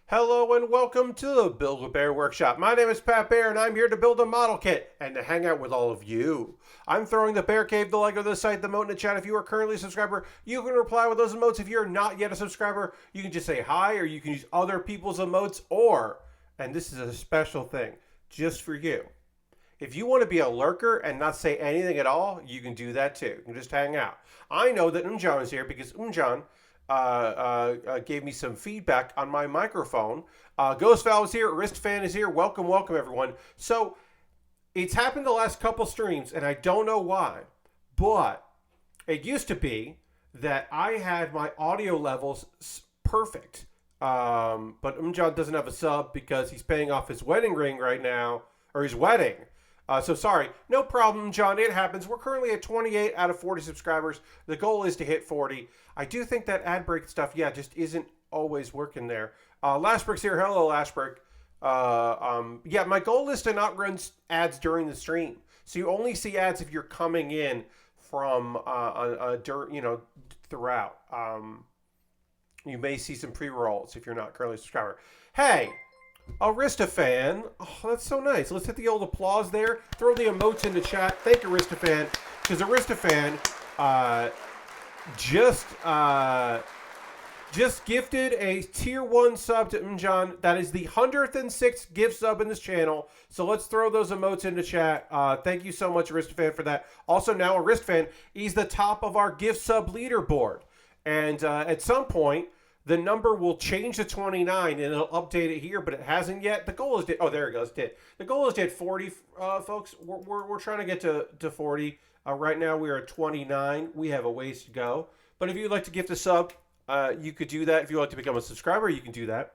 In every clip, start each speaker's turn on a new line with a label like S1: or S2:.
S1: Hello and welcome to the Build a Bear Workshop. My name is Pat Baer and I'm here to build a model kit and to hang out with all of you. I'm throwing the Bear Cave, the Lego, the site, the emote in the chat. If you are currently a subscriber, you can reply with those emotes. If you're not yet a subscriber, you can just say hi, or you can use other people's emotes, or, and this is a special thing, just for you. If you want to be a lurker and not say anything at all, you can do that too. You can just hang out. I know that Umjan is here because Umjan gave me some feedback on my microphone. Ghost Val is here. Wrist Fan is here. Welcome, welcome, everyone. So it's happened the last couple streams, and I don't know why, but it used to be that I had my audio levels perfect. But Umjan doesn't have a sub because he's paying off his wedding ring right now, or his wedding. So sorry, no problem, John. It happens. We're currently at 28 out of 40 subscribers. The goal is to hit 40. I do think that ad break stuff, just isn't always working there. Lashbrick's here. Hello, Lashbrick. My goal is to not run ads during the stream. So you only see ads if you're coming in from throughout. You may see some pre-rolls if you're not currently a subscriber. Hey. Aristofan. Oh, that's so nice. Let's hit the old applause there. Throw the emotes in the chat. Thank you, Aristofan. Because Aristofan just gifted a tier 1 sub to Umjan. That is the 106th gift sub in this channel. So let's throw those emotes in the chat. Thank you so much, Aristofan, for that. Also, now Aristofan is the top of our gift sub leaderboard. And at some point, the number will change to 29, and it'll update it here, but it hasn't yet. The goal is to, there it goes, did. The goal is to hit 40, folks. We're trying to get to 40. Right now we are at 29. We have a ways to go. But if you'd like to gift a sub, you could do that. If you'd like to become a subscriber, you can do that.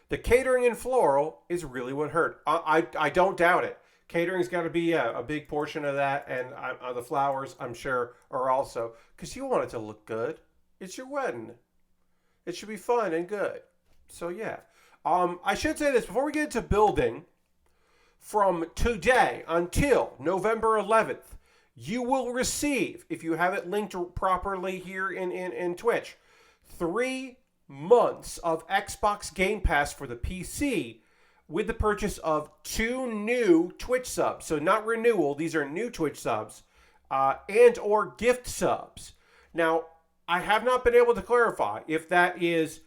S1: The catering and floral is really what hurt. I don't doubt it. Catering's got to be a big portion of that, and the flowers, I'm sure, are also. Because you want it to look good. It's your wedding. It should be fun and good. So, yeah. I should say this before we get into building. From today until November 11th, you will receive, if you have it linked properly here in Twitch, 3 months of Xbox Game Pass for the PC with the purchase of 2 new Twitch subs. So, not renewal. These are new Twitch subs and or gift subs. Now, I have not been able to clarify if that is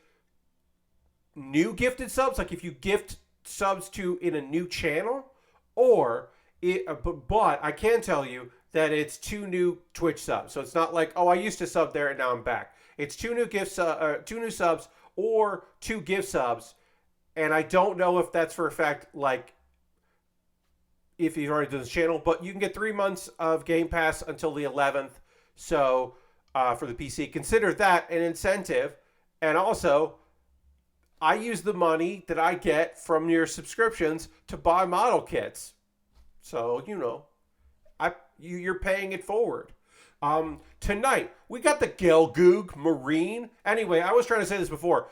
S1: new gifted subs, like if you gift subs to in a new channel, or but I can tell you that it's 2 new Twitch subs. So it's not like, oh, I used to sub there and now I'm back. It's 2 new gifts, 2 new subs, or 2 gift subs, and I don't know if that's for a fact, like if you've already done this channel, but you can get 3 months of Game Pass until the 11th. So. For the PC. Consider that an incentive. And also, I use the money that I get from your subscriptions to buy model kits. So, you're paying it forward. Tonight, we got the Gelgoog Marine. Anyway, I was trying to say this before.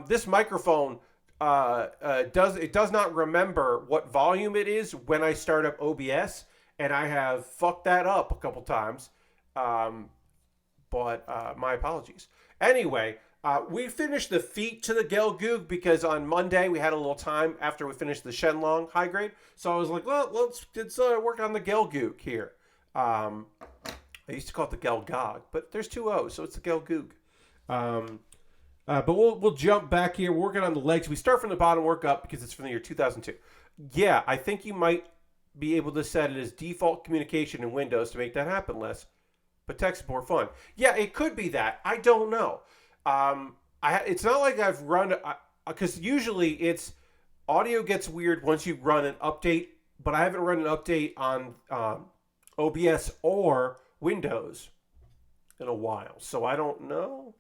S1: This microphone does not remember what volume it is when I start up OBS. And I have fucked that up a couple times. But my apologies. Anyway, we finished the feet to the Gelgoog because on Monday we had a little time after we finished the Shenlong high grade. So I was like, well, let's work on the Gelgoog here. I used to call it the Gelgoog, but there's 2 O's, so it's the Gelgoog. But we'll jump back here. We're working on the legs. We start from the bottom, work up because it's from the year 2002. Yeah, I think you might be able to set it as default communication in Windows to make that happen less. But text is more fun. Yeah, it could be that. I don't know. It's not like I've run, because usually it's audio gets weird once you run an update, but I haven't run an update on OBS or Windows in a while, so I don't know.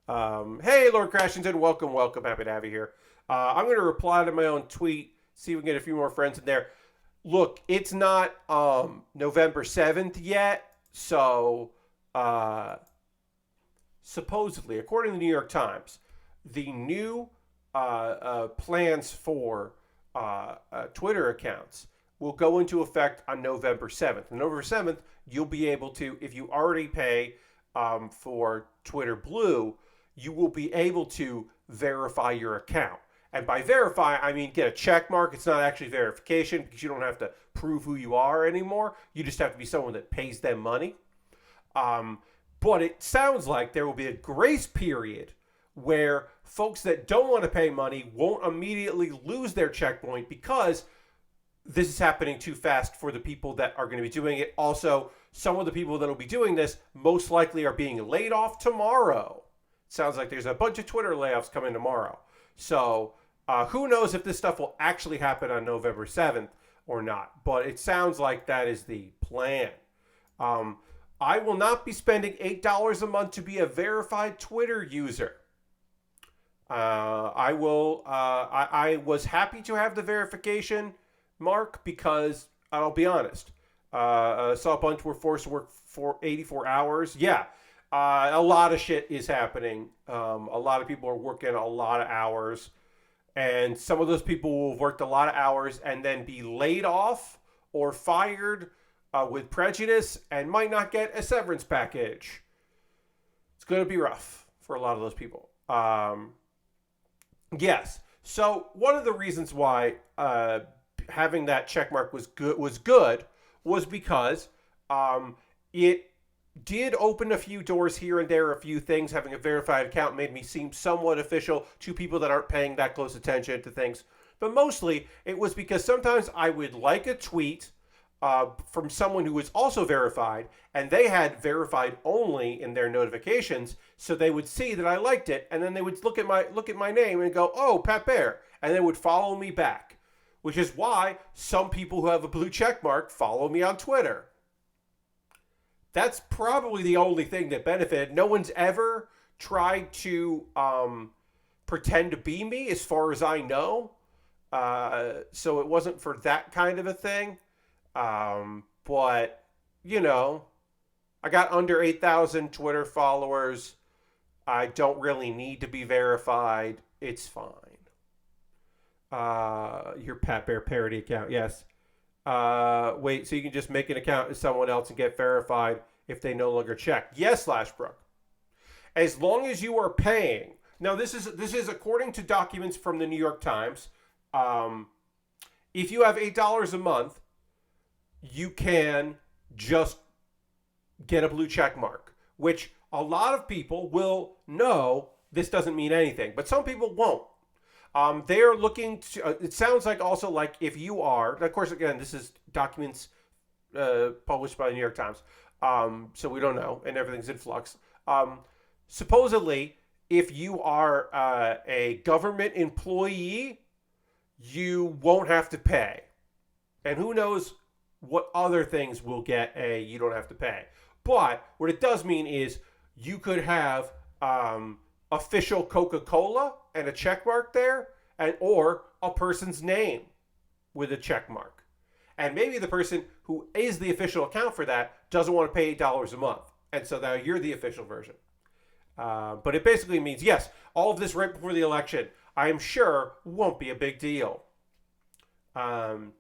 S1: Hey, Lord Crashington, welcome. Happy to have you here. I'm going to reply to my own tweet, see if we can get a few more friends in there. Look, it's not November 7th yet, so supposedly, according to the New York Times, the new plans for Twitter accounts will go into effect on November 7th. On November 7th, you'll be able to, if you already pay for Twitter Blue, you will be able to verify your account. And by verify, I mean get a check mark. It's not actually verification because you don't have to prove who you are anymore. You just have to be someone that pays them money. But it sounds like there will be a grace period where folks that don't want to pay money won't immediately lose their checkpoint because this is happening too fast for the people that are going to be doing it. Also, some of the people that will be doing this most likely are being laid off tomorrow. It sounds like there's a bunch of Twitter layoffs coming tomorrow. So who knows if this stuff will actually happen on November 7th or not. But it sounds like that is the plan. I will not be spending $8 a month to be a verified Twitter user. I was happy to have the verification mark because I'll be honest. I saw a bunch were forced to work for 84 hours. Yeah, a lot of shit is happening. A lot of people are working a lot of hours. And some of those people will have worked a lot of hours and then be laid off or fired with prejudice and might not get a severance package. It's going to be rough for a lot of those people. Yes. So one of the reasons why having that check mark was good was because it did open a few doors here and there, a few things. Having a verified account made me seem somewhat official to people that aren't paying that close attention to things. But mostly it was because sometimes I would like a tweet from someone who was also verified, and they had verified only in their notifications, so they would see that I liked it, and then they would look at my name and go, "Oh, Pat Baer," and they would follow me back, which is why some people who have a blue check mark follow me on Twitter. That's probably the only thing that benefited. No one's ever tried to pretend to be me, as far as I know, so it wasn't for that kind of a thing. But, you know, I got under 8,000 Twitter followers. I don't really need to be verified. It's fine. Your Pat Baer parody account, yes. Wait, so you can just make an account as someone else and get verified if they no longer check. Yes, Lashbrook. As long as you are paying. Now, this is according to documents from the New York Times. If you have $8 a month, you can just get a blue check mark, which a lot of people will know this doesn't mean anything, but some people won't. They're looking to, it sounds like also like if you are, of course, again, this is documents published by the New York Times, so we don't know, and everything's in flux. Supposedly, if you are a government employee, you won't have to pay. And who knows what other things will get you don't have to pay. But what it does mean is you could have official Coca-Cola and a check mark there, or a person's name with a check mark. And maybe the person who is the official account for that doesn't want to pay $8 a month. And so now you're the official version. But it basically means, yes, all of this right before the election, I am sure won't be a big deal. And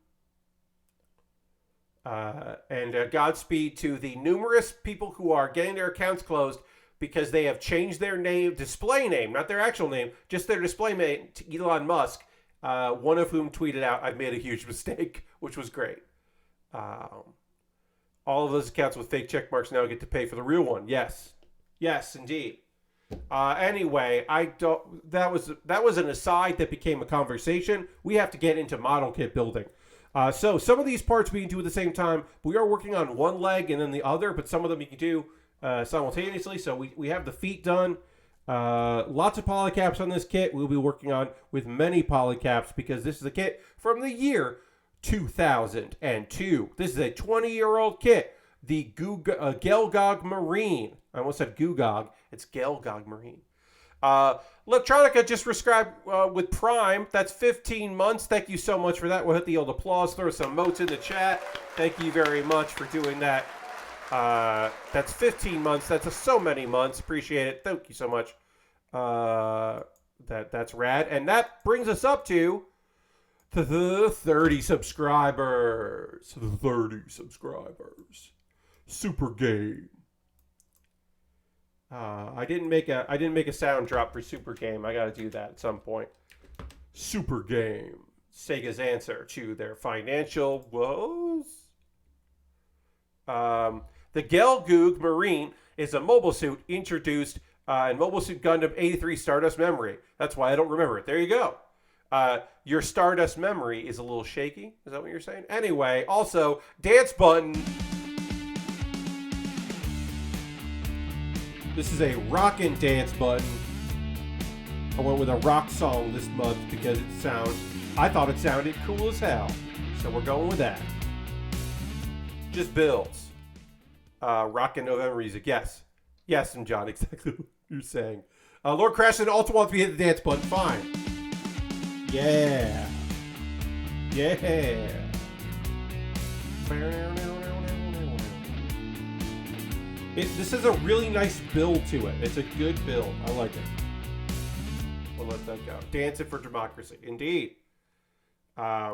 S1: Godspeed to the numerous people who are getting their accounts closed because they have changed their display name, not their actual name, just their display name to Elon Musk, one of whom tweeted out, "I've made a huge mistake," which was great. All of those accounts with fake check marks now get to pay for the real one. Yes, indeed. Anyway, that was an aside that became a conversation. We have to get into model kit building. So some of these parts we can do at the same time. We are working on one leg and then the other, but some of them you can do simultaneously. So we have the feet done. Lots of polycaps on this kit. We'll be working on with many polycaps because this is a kit from the year 2002. This is a 20-year-old kit. The Gelgoog Marine. I almost said Googog. It's Gelgoog Marine. Electronica just subscribed with Prime. That's 15 months. Thank you so much for that. We'll hit the old applause. Throw some emotes in the chat. Thank you very much for doing that. That's 15 months. That's so many months. Appreciate it. Thank you so much. That's rad. And that brings us up to the 30 subscribers. 30 subscribers. Super game. I didn't make a sound drop for Super Game. I got to do that at some point. Super Game. Sega's answer to their financial woes. The Gelgoog Marine is a mobile suit introduced in Mobile Suit Gundam 83 Stardust Memory. That's why I don't remember it. There you go. Your Stardust memory is a little shaky. Is that what you're saying? Anyway, also, dance button. This is a rockin' dance button. I went with a rock song this month because I thought it sounded cool as hell. So we're going with that. Just builds. Rockin' November music. Yes. Yes, and John, exactly what you're saying. Lord Crashton also wants me to hit the dance button. Fine. Yeah. Yeah. This is a really nice build to it. It's a good build. I like it. We'll let that go. Dancing for democracy. Indeed. I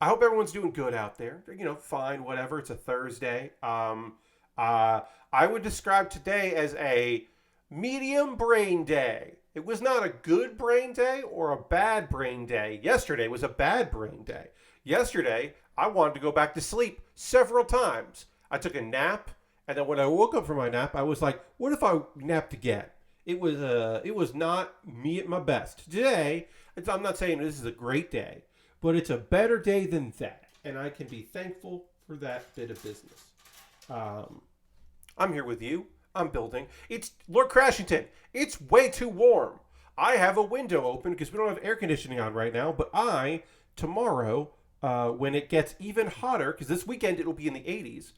S1: hope everyone's doing good out there. You know, fine, whatever. It's a Thursday. I would describe today as a medium brain day. It was not a good brain day or a bad brain day. Yesterday was a bad brain day. Yesterday, I wanted to go back to sleep several times. I took a nap, and then when I woke up from my nap, I was like, what if I napped again? It was not me at my best. Today, I'm not saying this is a great day, but it's a better day than that, and I can be thankful for that bit of business. I'm here with you. I'm building. It's Lord Crashington. It's way too warm. I have a window open because we don't have air conditioning on right now, but tomorrow, when it gets even hotter, because this weekend it'll be in the 80s,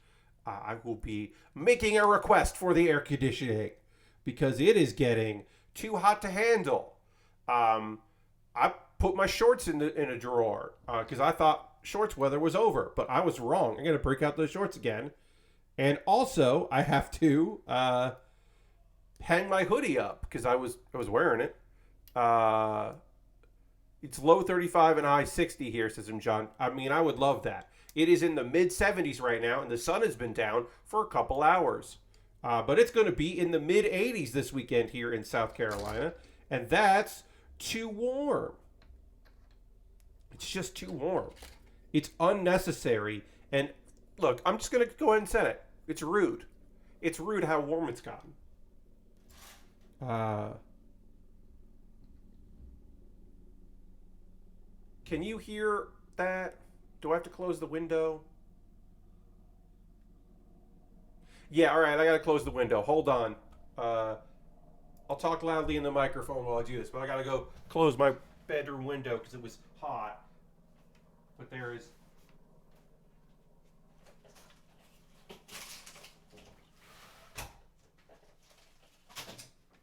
S1: I will be making a request for the air conditioning because it is getting too hot to handle. I put my shorts in a drawer because I thought shorts weather was over, but I was wrong. I'm going to break out those shorts again. And also, I have to hang my hoodie up because I was wearing it. It's low 35 and high 60 here, says John. I mean, I would love that. It is in the mid 70s right now, and the sun has been down for a couple hours. But it's going to be in the mid 80s this weekend here in South Carolina, and that's too warm. It's just too warm. It's unnecessary. And look, I'm just going to go ahead and say it. It's rude. It's rude how warm it's gotten. Can you hear that? Do I have to close the window? Yeah, all right, I got to close the window. Hold on. I'll talk loudly in the microphone while I do this, but I got to go close my bedroom window because it was hot. But there is...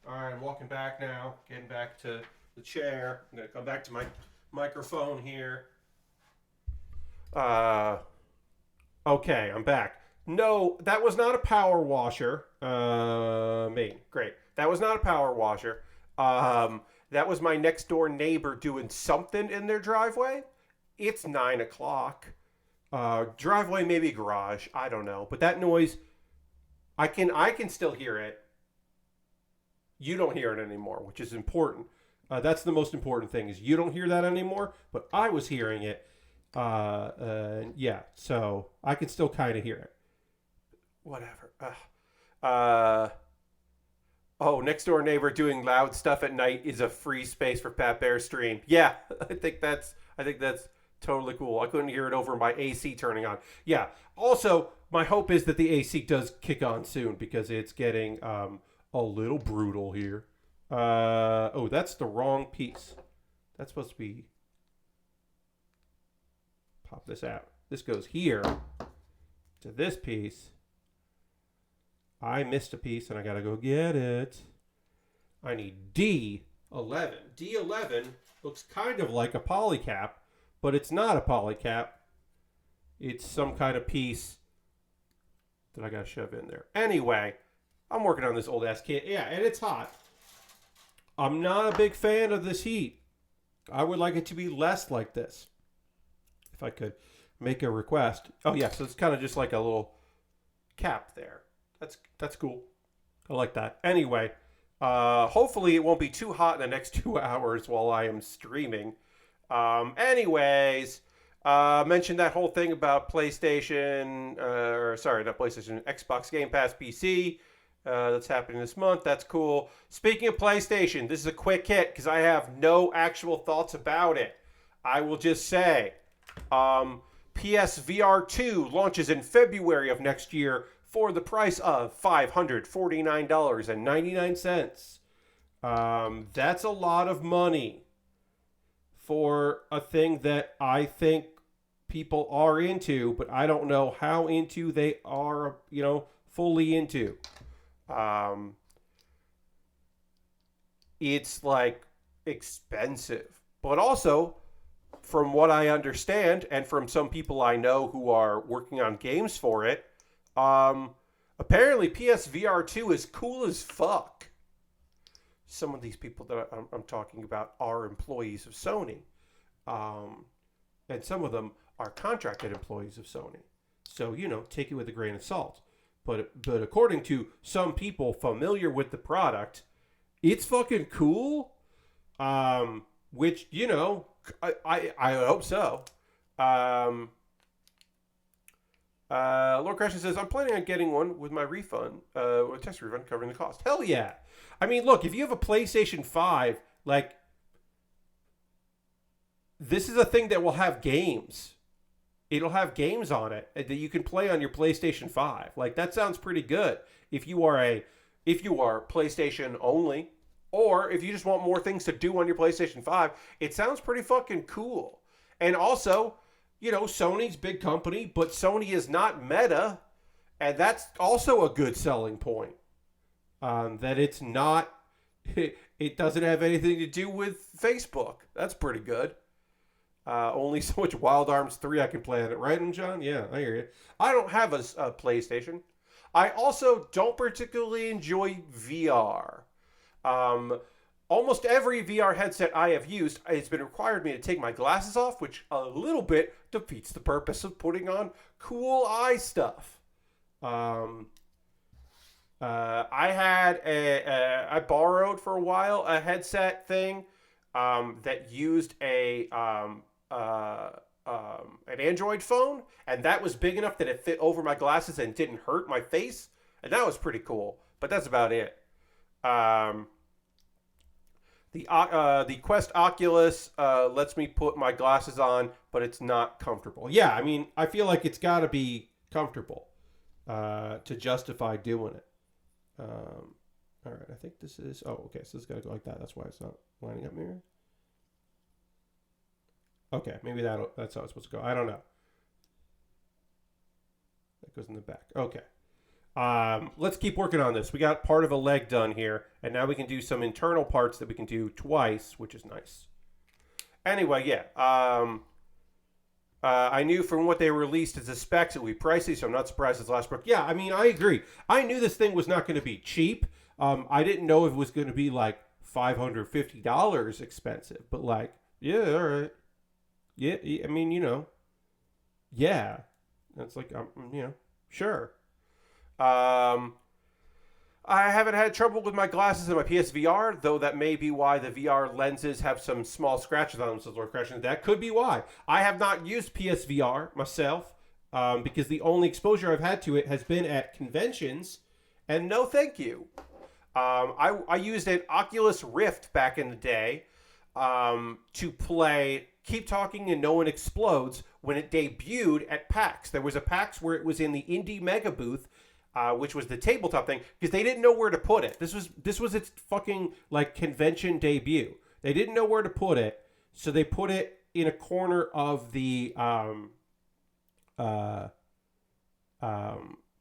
S1: All right, I'm walking back now, getting back to the chair. I'm going to come back to my microphone here. Okay, I'm back. No, that was not a power washer. Great. That was not a power washer. That was my next door neighbor doing something in their driveway. It's 9 o'clock. Driveway, maybe garage. I don't know. But that noise, I can still hear it. You don't hear it anymore, which is important. That's the most important thing is you don't hear that anymore, but I was hearing it. Yeah, so I can still kind of hear it. Whatever. Next door neighbor doing loud stuff at night is a free space for Pat Baer stream. Yeah, I think that's totally cool. I couldn't hear it over my AC turning on. Yeah. Also, my hope is that the AC does kick on soon because it's getting a little brutal here. That's the wrong piece. That's supposed to be... Pop this out. This goes here to this piece. I missed a piece and I gotta go get it. I need D11. D11 looks kind of like a polycap, but it's not a polycap. It's some kind of piece that I gotta shove in there. Anyway, I'm working on this old ass kit. Yeah, and it's hot. I'm not a big fan of this heat. I would like it to be less like this. If I could make a request. Oh yeah, so it's kind of just like a little cap there. That's cool. I like that. Anyway, hopefully it won't be too hot in the next 2 hours while I am streaming. Anyways, mentioned that whole thing about PlayStation, or sorry, not PlayStation, Xbox Game Pass PC. That's happening this month. That's cool. Speaking of PlayStation, this is a quick hit because I have no actual thoughts about it. I will just say, PSVR 2 launches in February of next year for the price of $549.99. That's a lot of money for a thing that I think people are into, but I don't know how into they are, fully into. It's like expensive, but also from what I understand and from some people I know who are working on games for it, apparently PSVR 2 is cool as fuck. Some of these people that I'm talking about are employees of Sony. And some of them are contracted employees of Sony. So, take it with a grain of salt. But according to some people familiar with the product, it's fucking cool. Which, I hope so. Lord Crasher says, I'm planning on getting one with my refund, a test refund covering the cost. Hell yeah. I mean, look, if you have a PlayStation 5, this is a thing that will have games. It'll have games on it that you can play on your PlayStation 5. That sounds pretty good. If you are PlayStation only, or if you just want more things to do on your PlayStation 5, it sounds pretty fucking cool. And also, Sony's big company, but Sony is not Meta, and that's also a good selling point. That it's not, it doesn't have anything to do with Facebook. That's pretty good. Only so much Wild Arms 3 I can play on it, right, John? Yeah, I hear you. I don't have a PlayStation. I also don't particularly enjoy VR. Almost every VR headset I have used, it's been required me to take my glasses off, which a little bit defeats the purpose of putting on cool eye stuff. I borrowed for a while a headset thing that used an Android phone, and that was big enough that it fit over my glasses and didn't hurt my face, and that was pretty cool. But that's about it. The Quest Oculus lets me put my glasses on, but it's not comfortable. Yeah, I mean, I feel like it's got to be comfortable to justify doing it. All right, I think this is... Oh, okay, so it's got to go like that. That's why it's not lining up mirror. Okay, maybe that's how it's supposed to go. I don't know. That goes in the back. Okay. Let's keep working on this. We got part of a leg done here, and now we can do some internal parts that we can do twice, which is nice. Anyway, yeah. I knew from what they released as the specs it would be pricey, so I'm not surprised it's last broke. Yeah, I mean, I agree. I knew this thing was not going to be cheap. I didn't know if it was going to be like $550 expensive, but yeah, all right. Yeah, I mean, yeah. That's sure. I haven't had trouble with my glasses and my PSVR, though that may be why the VR lenses have some small scratches on them, says Lord Crashing. That could be why. I have not used PSVR myself, because the only exposure I've had to it has been at conventions, and no thank you. I used an Oculus Rift back in the day to play Keep Talking and No One Explodes when it debuted at PAX. There was a PAX where it was in the Indie Mega booth, which was the tabletop thing, because they didn't know where to put it. This was its fucking convention debut. They didn't know where to put it, so they put it in a corner of the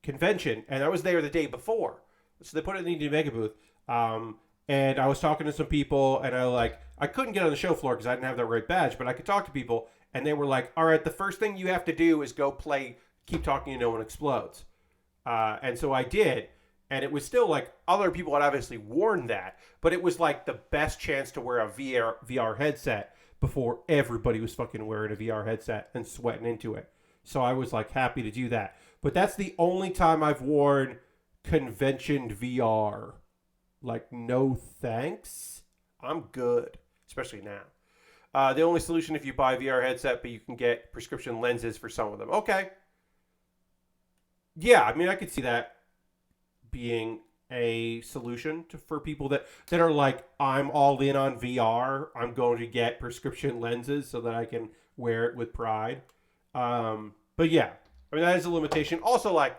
S1: convention, and I was there the day before, so they put it in the Indie Mega booth. And I was talking to some people, and I couldn't get on the show floor because I didn't have that right badge, but I could talk to people, and they were like, all right, the first thing you have to do is go play Keep Talking and No One Explodes. And so I did, and it was still other people had obviously worn that, but it was the best chance to wear a VR headset before everybody was fucking wearing a VR headset and sweating into it. So I was happy to do that. But that's the only time I've worn convention VR. Like, no thanks. I'm good, especially now. The only solution if you buy a VR headset, but you can get prescription lenses for some of them. Okay. Yeah, I mean, I could see that being a solution for people that are like, I'm all in on VR. I'm going to get prescription lenses so that I can wear it with pride. But yeah, I mean, that is a limitation. Also, like,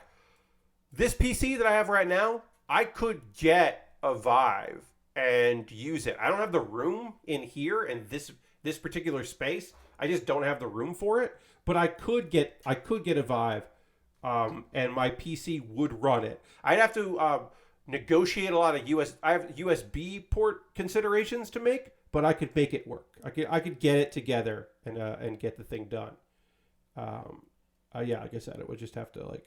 S1: this PC that I have right now, I could get a Vive and use it. I don't have the room in here in this particular space. I just don't have the room for it. But I could get a Vive, and my PC would run it. I'd have to negotiate a lot of I have USB port considerations to make, but I could make it work. I could get it together and get the thing done. Yeah, like I said, it would just have to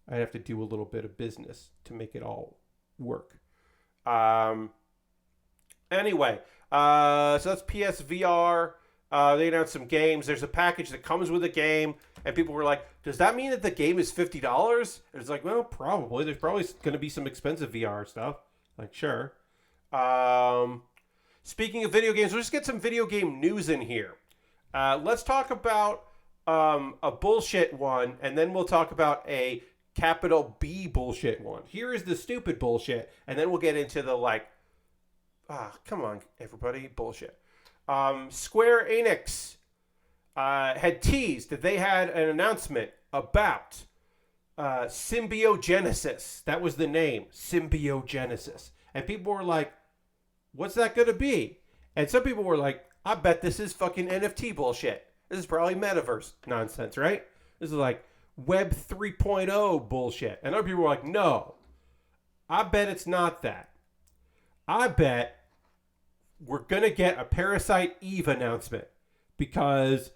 S1: I'd have to do a little bit of business to make it all work. Anyway, so that's PSVR. They announced some games. There's a package that comes with a game, and people were like, does that mean that the game is $50? And it's like, well, probably. There's probably going to be some expensive VR stuff. Like, sure. Speaking of video games, let's get some video game news in here. Let's talk about a bullshit one, and then we'll talk about a capital B bullshit one. Here is the stupid bullshit, and then we'll get into the come on, everybody, bullshit. Square Enix had teased that they had an announcement about Symbiogenesis. That was the name, Symbiogenesis. And people were like, what's that going to be? And some people were like, I bet this is fucking NFT bullshit. This is probably metaverse nonsense, right? This is like Web 3.0 bullshit. And other people were like, no, I bet it's not that. I bet we're going to get a Parasite Eve announcement, because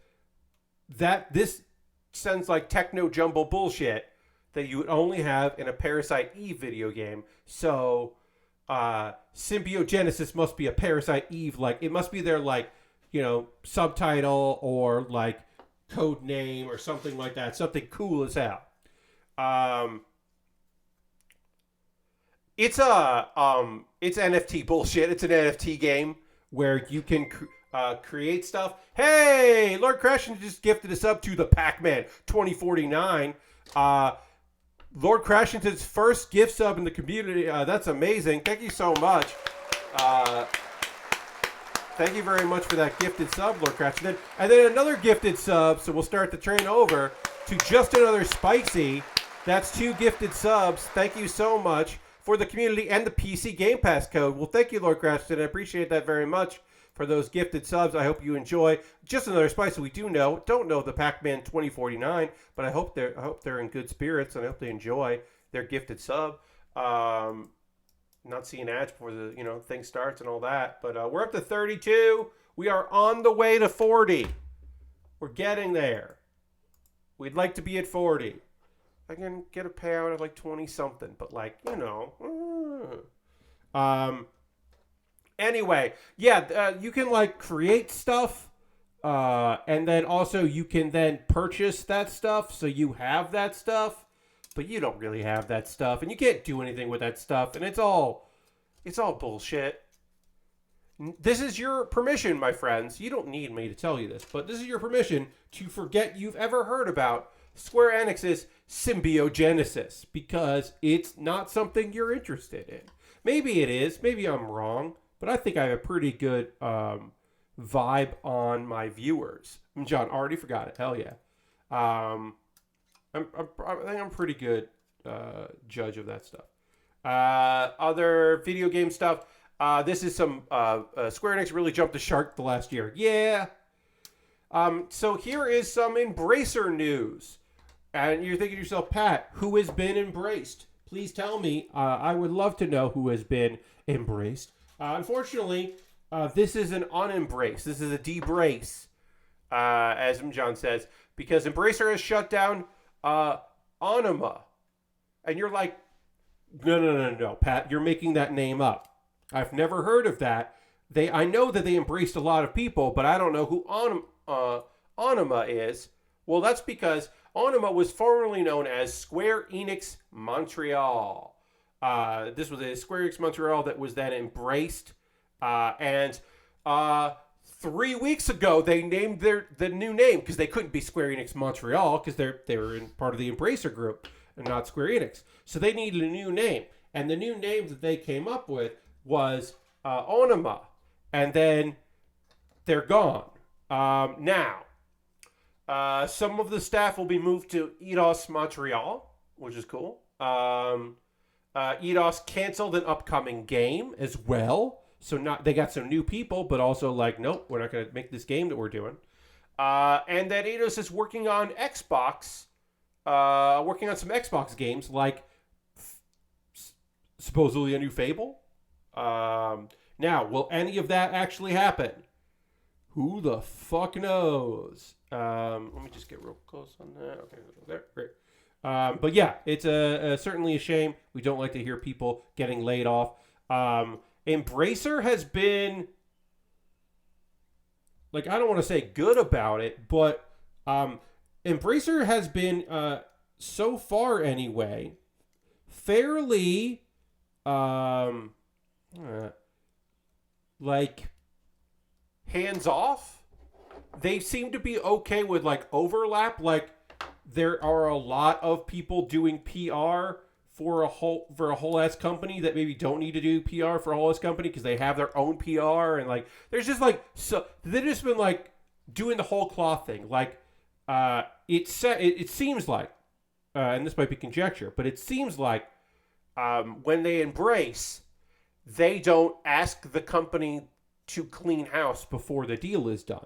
S1: this sounds like techno jumble bullshit that you would only have in a Parasite Eve video game. So Symbiogenesis must be a Parasite Eve, it must be their subtitle or code name or something like that, something cool as hell. It's NFT bullshit. It's an NFT game where you can create stuff. Hey, Lord Crashington just gifted us up to the Pac-Man 2049. Lord Crashington's first gift sub in the community. That's amazing. Thank you so much. Thank you very much for that gifted sub, Lord Crashington. And then another gifted sub, so we'll start the train over to Just Another Spicy. That's 2 gifted subs. Thank you so much for the community and the PC Game Pass code. Well, thank you, Lord Crashington. I appreciate that very much for those gifted subs. I hope you enjoy Just Another Spicy. We don't know the Pac-Man 2049, but I hope they're in good spirits, and I hope they enjoy their gifted sub. Not seeing ads before the thing starts and all that, but we're up to 32. We are on the way to 40. We're getting there. We'd like to be at 40. I can get a payout of 20 something, but anyway, yeah, you can create stuff, and then also you can then purchase that stuff, so you have that stuff. But you don't really have that stuff, and you can't do anything with that stuff, and it's all bullshit. This is your permission, my friends. You don't need me to tell you this, but this is your permission to forget you've ever heard about Square Enix's Symbiogenesis, because it's not something you're interested in. Maybe it is. Maybe I'm wrong, but I think I have a pretty good vibe on my viewers. John already forgot it. Hell yeah. I think I'm pretty good judge of that stuff. Other video game stuff. This is some Square Enix really jumped the shark the last year. Yeah. So here is some Embracer news. And you're thinking to yourself, Pat, who has been embraced? Please tell me. I would love to know who has been embraced. Unfortunately, this is an unembrace. This is a debrace, as John says, because Embracer has shut down Anima. And you're like, no, Pat, you're making that name up. I've never heard of that. I know that they embraced a lot of people, but I don't know who Anima is. Well, that's because Onuma was formerly known as Square Enix Montreal. This was a Square Enix Montreal that was then embraced. And 3 weeks ago, they named the new name because they couldn't be Square Enix Montreal because they were in part of the Embracer group and not Square Enix. So they needed a new name. And the new name that they came up with was Onuma. And then they're gone. Now, some of the staff will be moved to Eidos Montreal, which is cool. Eidos canceled an upcoming game as well. So they got some new people, but also like, nope, we're not going to make this game that we're doing. And that Eidos is working on Xbox, working on some Xbox games like supposedly a new Fable. Now, will any of that actually happen? Who the fuck knows? Let me just get real close on that. Okay, there, great. But yeah, it's certainly a shame. We don't like to hear people getting laid off. Embracer has been, like, I don't want to say good about it, but Embracer has been, so far anyway, fairly, like, hands off. They seem to be okay with like overlap. Like there are a lot of people doing PR for a whole ass company that maybe don't need to do PR for a whole ass company because they have their own PR, and like there's just like, so they've just been like doing the whole cloth thing. Like it seems like, and this might be conjecture, but it seems like when they embrace, they don't ask the company to clean house before the deal is done.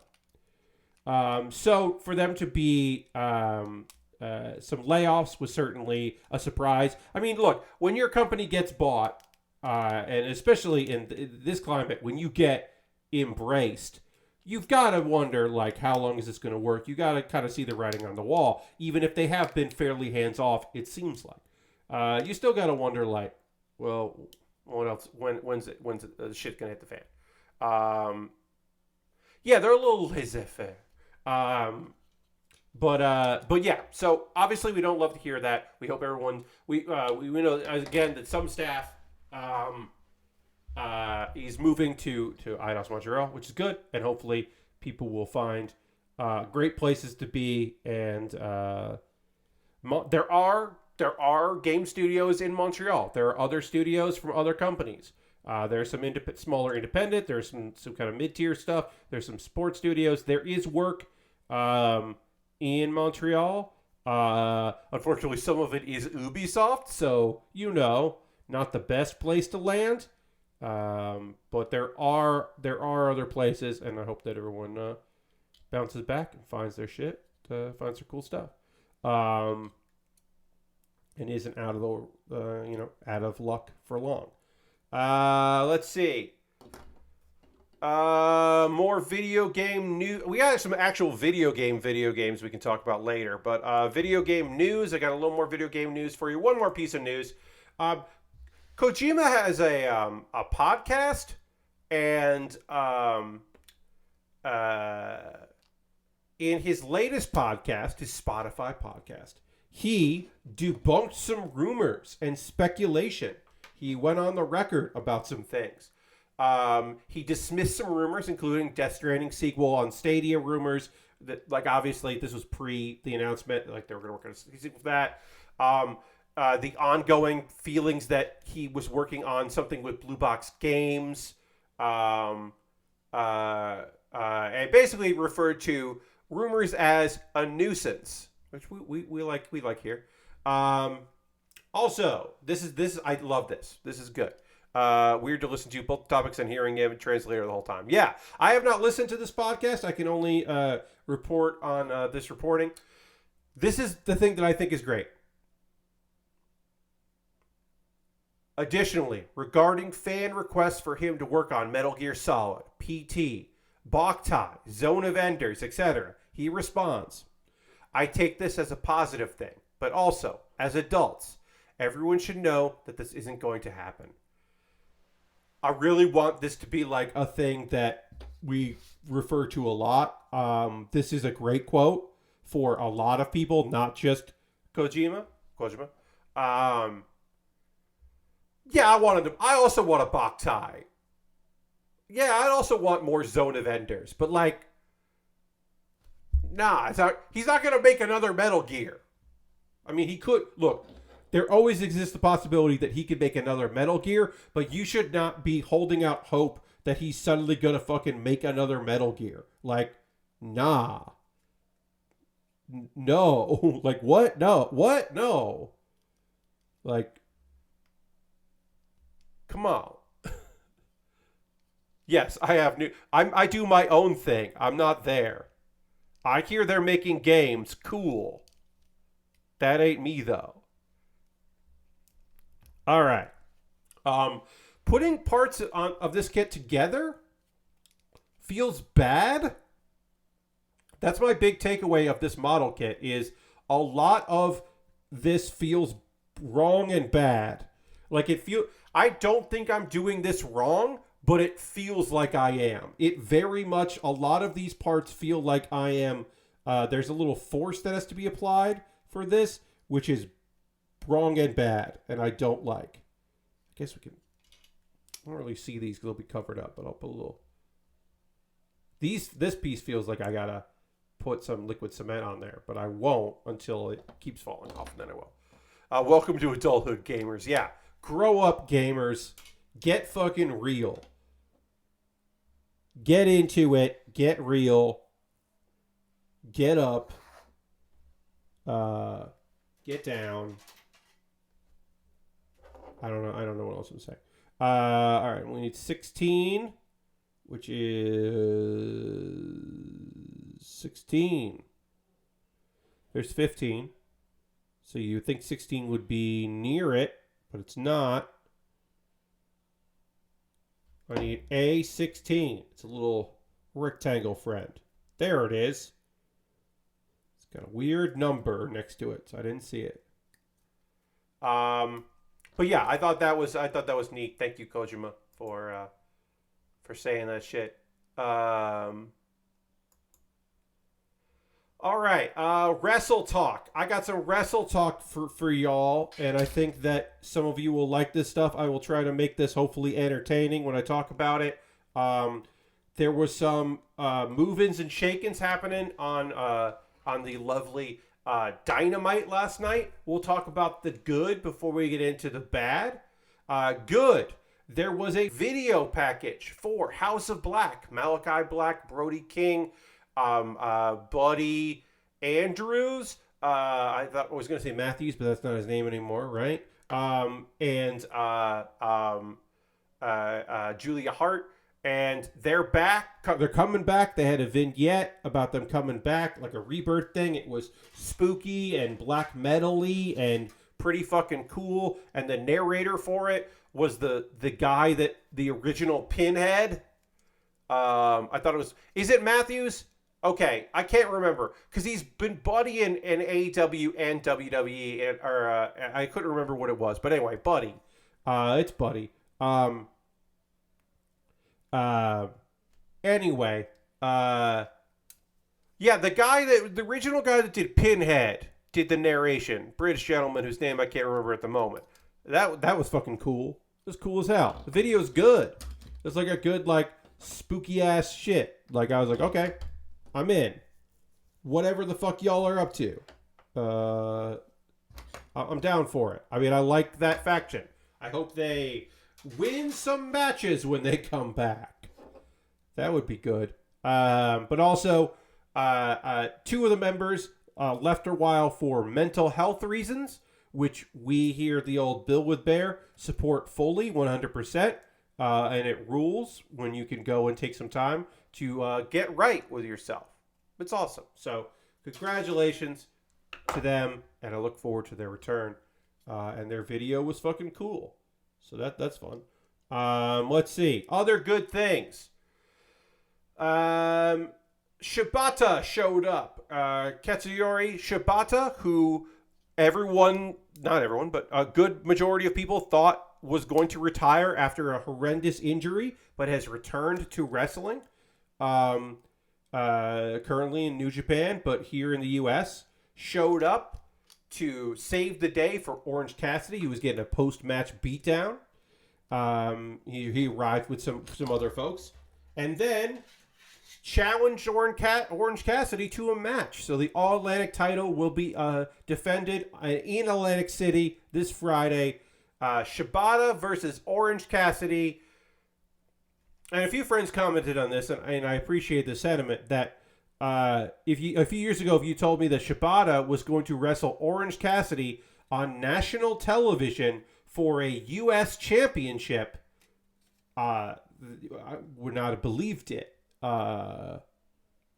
S1: So for them to be some layoffs was certainly a surprise. I mean, look, when your company gets bought, and especially in this climate, when you get embraced, you've got to wonder, like, how long is this going to work? You got to kind of see the writing on the wall. Even if they have been fairly hands-off, it seems like. You still got to wonder, like, well, what else? When's the shit going to hit the fan? Yeah, they're a little laissez-faire. But yeah, so obviously we don't love to hear that. We hope everyone, we know, again, that some staff is moving to Eidos Montreal, which is good, and hopefully people will find great places to be. And there are game studios in Montreal. There are other studios from other companies. There's some smaller independent. There's some kind of mid-tier stuff. There's some sports studios. There is work in Montreal. Unfortunately, some of it is Ubisoft, so not the best place to land. But there are other places, and I hope that everyone bounces back and finds their shit, finds their cool stuff, and isn't out of luck for long. Let's see. More video game news. We got some actual video games we can talk about later. But video game news. I got a little more video game news for you. One more piece of news. Kojima has a podcast, and in his latest podcast, his Spotify podcast, he debunked some rumors and speculation. He went on the record about some things. He dismissed some rumors, including Death Stranding sequel on Stadia rumors. That, like, obviously this was pre the announcement, like they were going to work on a sequel for that. The ongoing feelings that he was working on something with Blue Box Games, and basically referred to rumors as a nuisance, which we like here. Also, this is I love this. This is good. Weird to listen to both topics and hearing him translator the whole time. Yeah, I have not listened to this podcast. I can only report on this reporting. This is the thing that I think is great. Additionally, regarding fan requests for him to work on Metal Gear Solid, PT, Boktai, Zone of Enders, etc., he responds, I take this as a positive thing, but also, as adults, everyone should know that this isn't going to happen. I really want this to be like a thing that we refer to a lot. This is a great quote for a lot of people, not just Kojima. Yeah, I also want a Boktai. Yeah, I also want more Zone of Enders. But, like, nah, he's not going to make another Metal Gear. I mean, he could. Look, there always exists the possibility that he could make another Metal Gear, but you should not be holding out hope that he's suddenly going to fucking make another Metal Gear. Like, nah. No. Like, what? No. What? No. Like, come on. Yes, I have I do my own thing. I'm not there. I hear they're making games. Cool. That ain't me, though. All right. Putting parts of this kit together feels bad. That's my big takeaway of this model kit is a lot of this feels wrong and bad. Like I don't think I'm doing this wrong, but it feels like I am. It very much, a lot of these parts feel like I am. There's a little force that has to be applied for this, which is wrong and bad, and I don't like. I guess we can. I don't really see these because they'll be covered up, but I'll put a little. This piece feels like I gotta put some liquid cement on there, but I won't until it keeps falling off, and then I will. Welcome to adulthood, gamers. Yeah, grow up, gamers. Get fucking real. Get into it. Get real. Get up. Get down. I don't know what else to say. All right, we need 16, which is 16. There's 15. So you think 16 would be near it, but it's not. I need A16. It's a little rectangle friend. There it is. It's got a weird number next to it, so I didn't see it. But yeah, I thought that was neat. Thank you, Kojima, for saying that shit. All right, Wrestle Talk. I got some Wrestle Talk for y'all, and I think that some of you will like this stuff. I will try to make this hopefully entertaining when I talk about it. There was some move-ins and shake-ins happening on the lovely Dynamite last night. We'll talk about the good before we get into the bad. Good. There was a video package for House of Black. Malachi Black, Brody King, Buddy Andrews. I thought I was going to say Matthews, but that's not his name anymore, right? And Julia Hart. And they're back. They're coming back. They had a vignette about them coming back, like a rebirth thing. It was spooky and black metal-y and pretty fucking cool. And the narrator for it was the guy that the original Pinhead. I thought it was. Is it Matthews? Okay, I can't remember because he's been Buddy in AEW and WWE, or I couldn't remember what it was. But anyway, Buddy. It's Buddy. Anyway, yeah, the original guy that did Pinhead did the narration. British gentleman whose name I can't remember at the moment. That was fucking cool. It was cool as hell. The video's good. It's like a good, like, spooky ass shit. Like, I was like, okay, I'm in. Whatever the fuck y'all are up to. I'm down for it. I mean, I like that faction. I hope they win some matches when they come back. That would be good. But also, two of the members left a while for mental health reasons, which we here at the old Bill with Baer support fully, 100%. And it rules when you can go and take some time to get right with yourself. It's awesome. So congratulations to them, and I look forward to their return. And their video was fucking cool. So that's fun. Let's see. Other good things. Shibata showed up. Katsuyori Shibata, who not everyone, but a good majority of people thought was going to retire after a horrendous injury, but has returned to wrestling. currently in New Japan, but here in the U.S., showed up to save the day for Orange Cassidy. He was getting a post-match beatdown. He arrived with some other folks, and then challenged Orange Cassidy to a match. So the All Atlantic title will be defended in Atlantic City this Friday. Shibata versus Orange Cassidy. And a few friends commented on this, and I appreciate the sentiment that a few years ago, if you told me that Shibata was going to wrestle Orange Cassidy on national television for a U.S. championship, I would not have believed it.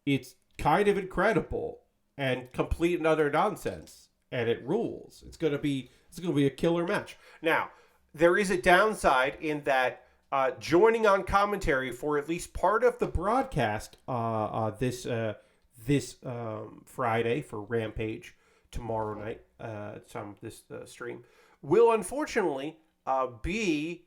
S1: It's kind of incredible and complete and utter nonsense, and it rules. It's gonna be a killer match. Now, there is a downside in that joining on commentary for at least part of the broadcast this Friday for Rampage tomorrow night, this stream, will unfortunately be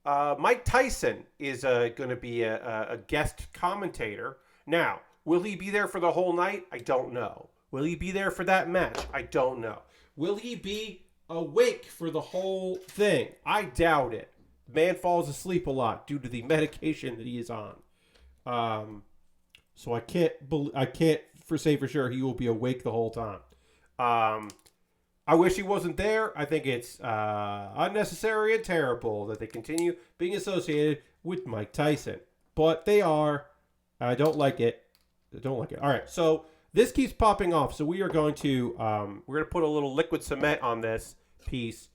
S1: Mike Tyson is going to be a guest commentator. Now, will he be there for the whole night? I don't know. Will he be there for that match? I don't know. Will he be awake for the whole thing? I doubt it. The man falls asleep a lot due to the medication that he is on. So I can't say for sure he will be awake the whole time. I wish he wasn't there. I think it's unnecessary and terrible that they continue being associated with Mike Tyson. But they are. I don't like it. All right, so this keeps popping off. So we are going to put a little liquid cement on this piece,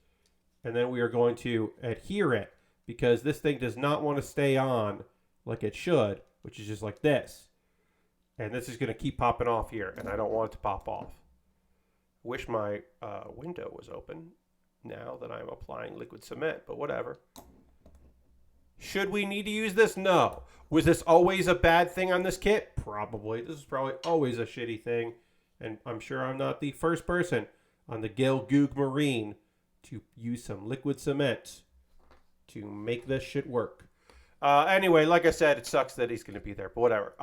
S1: and then we are going to adhere it because this thing does not want to stay on like it should, which is just like this. And this is going to keep popping off here, and I don't want it to pop off. Wish my window was open now that I'm applying liquid cement, but whatever. Should we need to use this? No. Was this always a bad thing on this kit? Probably. This is probably always a shitty thing, and I'm sure I'm not the first person on the Gelgoog Marine to use some liquid cement to make this shit work. Anyway, like I said, it sucks that he's going to be there, but whatever.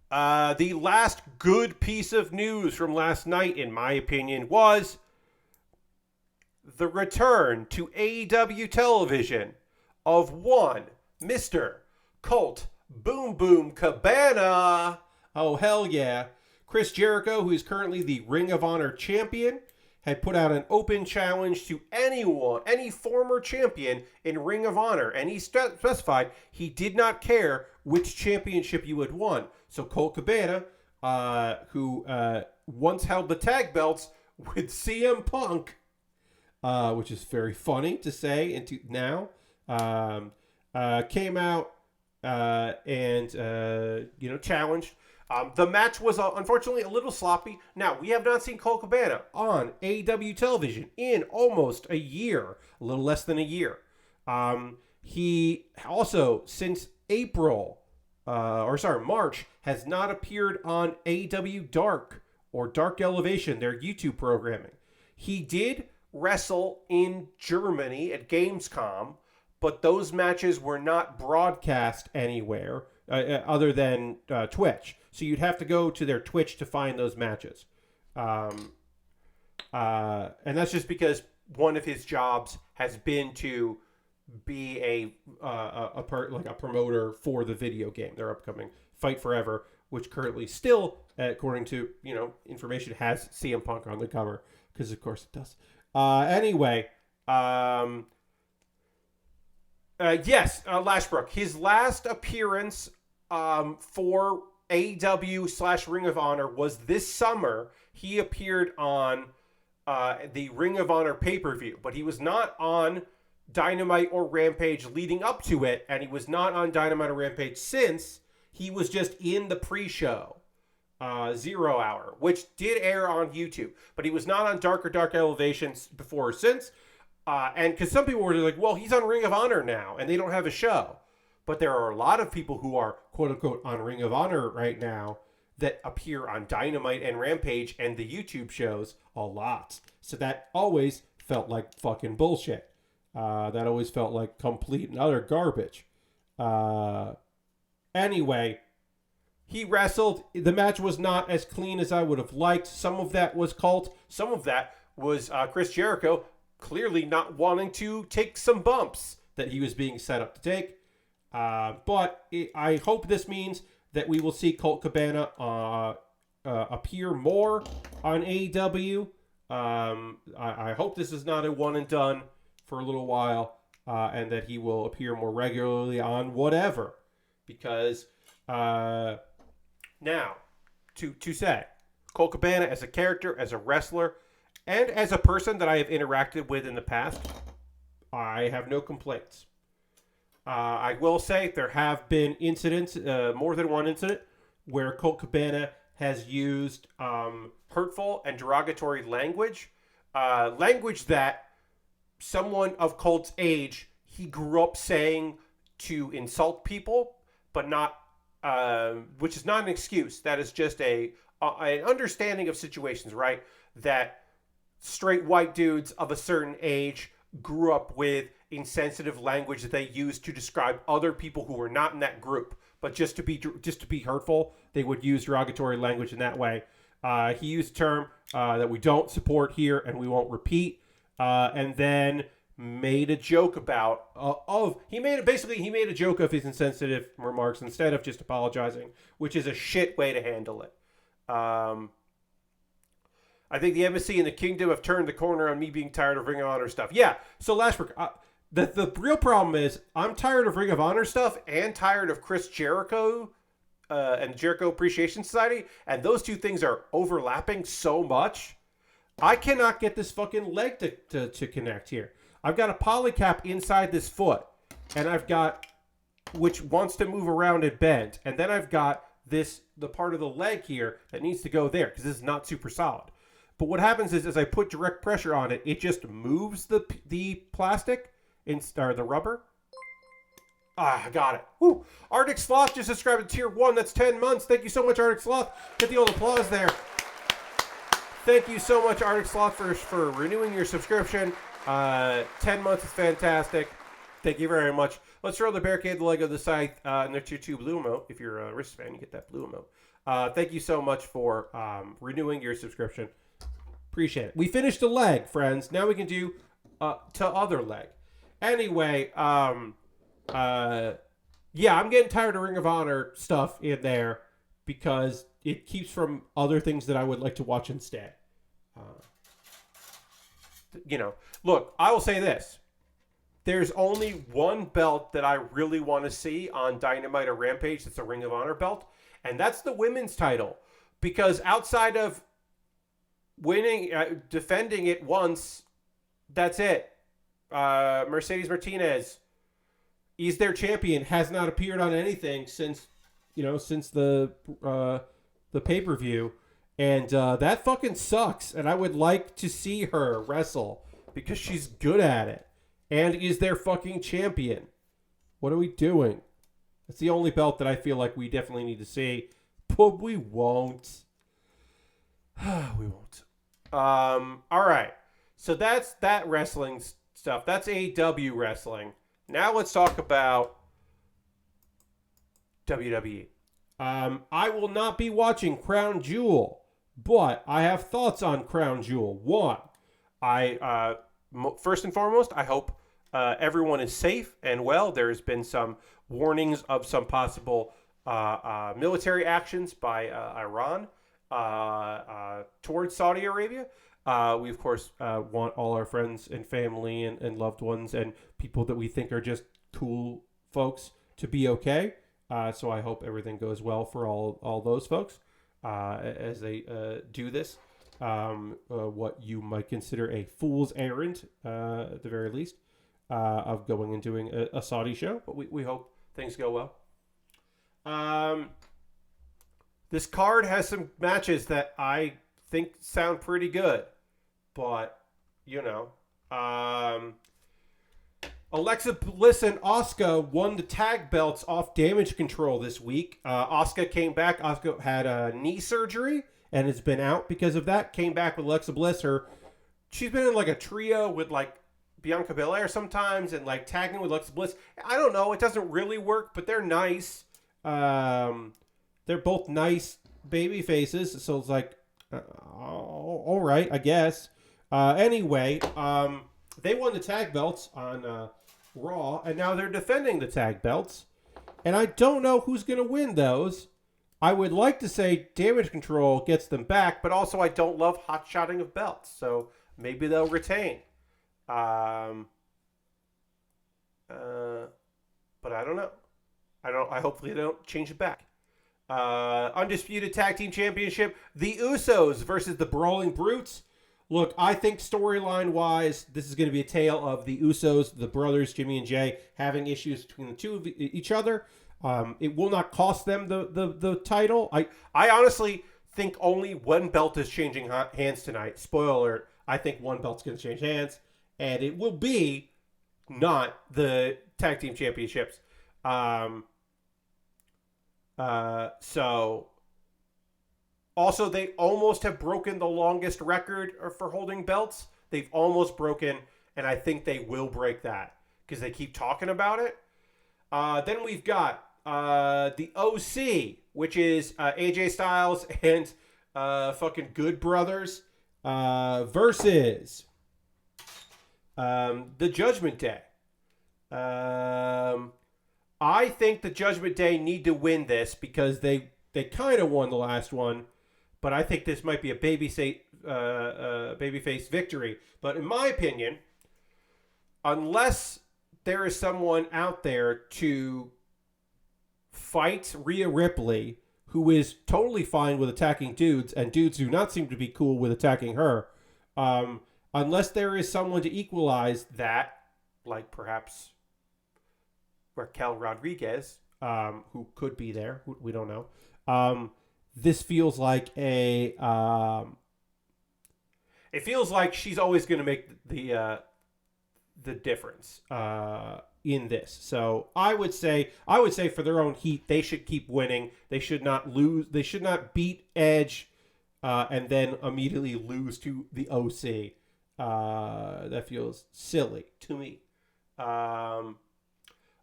S1: The last good piece of news from last night, in my opinion, was the return to AEW television of one Mr. Colt Boom Boom Cabana. Oh, hell yeah. Chris Jericho, who is currently the Ring of Honor champion, had put out an open challenge to anyone, any former champion in Ring of Honor, and he specified he did not care which championship you had won. So Colt Cabana, who once held the tag belts with CM Punk, which is very funny to say now, came out and challenged. The match was unfortunately a little sloppy. Now, we have not seen Colt Cabana on AEW television in almost a year, a little less than a year. He also, since March, has not appeared on AEW Dark or Dark Elevation, their YouTube programming. He did wrestle in Germany at Gamescom, but those matches were not broadcast anywhere other than Twitch. So you'd have to go to their Twitch to find those matches. And that's just because one of his jobs has been to be a promoter for the video game, their upcoming Fight Forever, which currently still, according to information, has CM Punk on the cover, because of course it does. Anyway, yes, Lashbrook, his last appearance for AEW / Ring of Honor was this summer. He appeared on the Ring of Honor pay-per-view, but he was not on Dynamite or Rampage leading up to it, and he was not on Dynamite or Rampage since. He was just in the pre-show, 0 Hour, which did air on YouTube, but he was not on Dark or Dark Elevations before or since. And because some people were like, well, he's on Ring of Honor now, and they don't have a show. But there are a lot of people who are, quote-unquote, on Ring of Honor right now that appear on Dynamite and Rampage and the YouTube shows a lot. So that always felt like fucking bullshit. That always felt like complete and utter garbage. Anyway, he wrestled. The match was not as clean as I would have liked. Some of that was Colt. Some of that was Chris Jericho clearly not wanting to take some bumps that he was being set up to take. I hope this means that we will see Colt Cabana appear more on AEW. I hope this is not a one and done for a little while, and that he will appear more regularly on whatever. Because now, to say, Colt Cabana as a character, as a wrestler, and as a person that I have interacted with in the past, I have no complaints. I will say there have been incidents, more than one incident, where Colt Cabana has used hurtful and derogatory language. Language that someone of Colt's age, he grew up saying to insult people, but not, which is not an excuse. That is just an understanding of situations, right? That straight white dudes of a certain age grew up with insensitive language that they used to describe other people who were not in that group, but just to be hurtful, they would use derogatory language in that way. He used a term that we don't support here and we won't repeat, and then made a joke about he made a joke of his insensitive remarks instead of just apologizing, which is a shit way to handle it. I think the embassy and the kingdom have turned the corner on me being tired of Ring of Honor stuff. Yeah, so Lashbrook, the real problem is I'm tired of Ring of Honor stuff and tired of Chris Jericho and Jericho Appreciation Society, and those two things are overlapping so much. I cannot get this fucking leg to connect here. I've got a polycap inside this foot, and I've got, which wants to move around and bend, and then I've got the part of the leg here that needs to go there because this is not super solid. But what happens is, as I put direct pressure on it, it just moves the plastic or the rubber. I got it. Woo. Arctic Sloth just subscribed to Tier 1. That's 10 months. Thank you so much, Arctic Sloth. Get the old applause there. Thank you so much, Arctic Sloth, for renewing your subscription. 10 months is fantastic. Thank you very much. Let's throw the barricade the leg of the scythe and their Tier 2 blue emote. If you're a wrist fan, you get that blue emote. Thank you so much for renewing your subscription. Appreciate it. We finished a leg, friends. Now we can do to other leg. Anyway, yeah, I'm getting tired of Ring of Honor stuff in there because it keeps from other things that I would like to watch instead. Look, I will say this. There's only one belt that I really want to see on Dynamite or Rampage that's a Ring of Honor belt, and that's the women's title. Because outside of defending it once, that's it. Mercedes Martinez is their champion, has not appeared on anything since the pay-per-view, and that fucking sucks. And I would like to see her wrestle because she's good at it and is their fucking champion. What are we doing? That's the only belt that I feel like we definitely need to see, but we won't. We won't. All right. So that's that wrestling stuff. That's AEW wrestling. Now let's talk about WWE. I will not be watching Crown Jewel, but I have thoughts on Crown Jewel. One, first and foremost, I hope everyone is safe and well. There has been some warnings of some possible military actions by Iran towards Saudi Arabia. We, of course, want all our friends and family and loved ones and people that we think are just cool folks to be okay. So I hope everything goes well for all those folks as they do this. What you might consider a fool's errand, at the very least, of going and doing a Saudi show. But we hope things go well. This card has some matches that I think sound pretty good. But, Alexa Bliss and Asuka won the tag belts off Damage Control this week. Asuka came back. Asuka had a knee surgery and has been out because of that. Came back with Alexa Bliss. She's been in like a trio with like Bianca Belair sometimes and like tagging with Alexa Bliss. I don't know. It doesn't really work, but they're nice. They're both nice baby faces, so it's like, all right, I guess. Anyway, they won the tag belts on Raw, and now they're defending the tag belts. And I don't know who's going to win those. I would like to say Damage Control gets them back, but also I don't love hot-shotting of belts, so maybe they'll retain. But I don't know. I hopefully they don't change it back. Undisputed Tag Team Championship, the Usos versus the Brawling Brutes. Look, I think storyline-wise, this is going to be a tale of the Usos, the brothers, Jimmy and Jay, having issues between the two of each other. It will not cost them the title. I honestly think only one belt is changing hands tonight. Spoiler alert, I think one belt's going to change hands, and it will be not the Tag Team Championships. So... Also, they almost have broken the longest record for holding belts. They've almost broken, and I think they will break that because they keep talking about it. Then we've got the OC, which is AJ Styles and fucking Good Brothers versus the Judgment Day. I think the Judgment Day need to win this because they kind of won the last one. But I think this might be a babyface victory. But in my opinion, unless there is someone out there to fight Rhea Ripley, who is totally fine with attacking dudes, and dudes do not seem to be cool with attacking her, unless there is someone to equalize that, like perhaps Raquel Rodriguez, who could be there, we don't know. This feels like it feels like she's always going to make the difference in this. So I would say for their own heat, they should keep winning. They should not lose. They should not beat Edge and then immediately lose to the OC. That feels silly to me.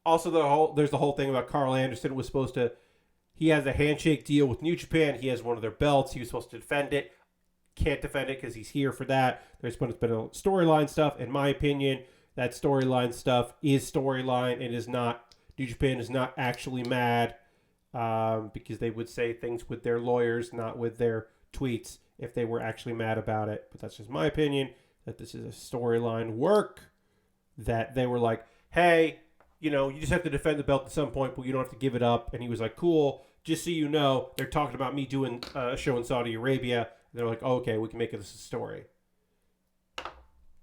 S1: Also, there's the whole thing about Carl Anderson was supposed to. He has a handshake deal with New Japan. He has one of their belts. He was supposed to defend it. Can't defend it because he's here for that. There's been storyline stuff. In my opinion, that storyline stuff is storyline. It is not. New Japan is not actually mad because they would say things with their lawyers, not with their tweets, if they were actually mad about it. But that's just my opinion, that this is a storyline work, that they were like, hey, you just have to defend the belt at some point, but you don't have to give it up. And he was like, cool. Just so you know, they're talking about me doing a show in Saudi Arabia. And they're like, oh, okay, we can make this a story.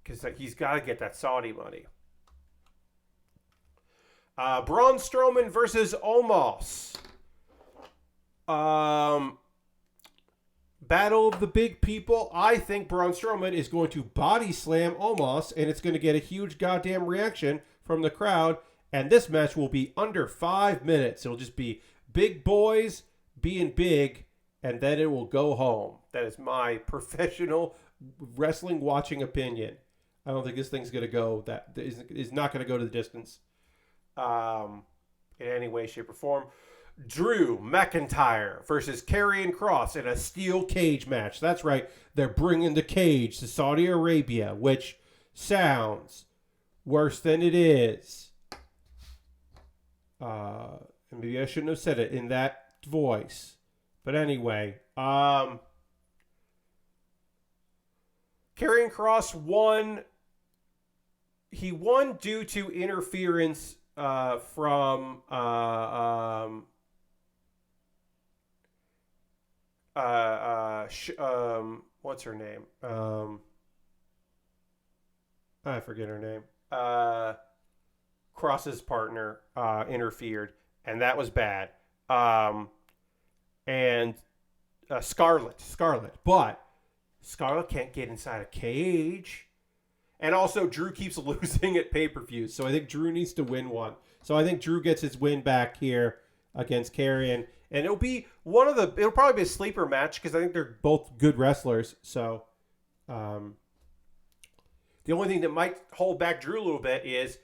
S1: Because he's got to get that Saudi money. Braun Strowman versus Omos. Battle of the big people. I think Braun Strowman is going to body slam Omos, and it's going to get a huge goddamn reaction from the crowd. And this match will be under 5 minutes. It'll just be big boys being big, and then it will go home. That is my professional wrestling watching opinion. I don't think this thing's going to go. That is not going to go to the distance in any way, shape, or form. Drew McIntyre versus Karrion Kross in a steel cage match. That's right. They're bringing the cage to Saudi Arabia, which sounds worse than it is. And maybe I shouldn't have said it in that voice. But anyway, Karrion Kross won. He won due to interference from what's her name? I forget her name. Cross's partner interfered, and that was bad. And Scarlett, but Scarlett can't get inside a cage. And also, Drew keeps losing at pay-per-views, so I think Drew needs to win one. So I think Drew gets his win back here against Karrion, and it'll probably be a sleeper match because I think they're both good wrestlers. So the only thing that might hold back Drew a little bit is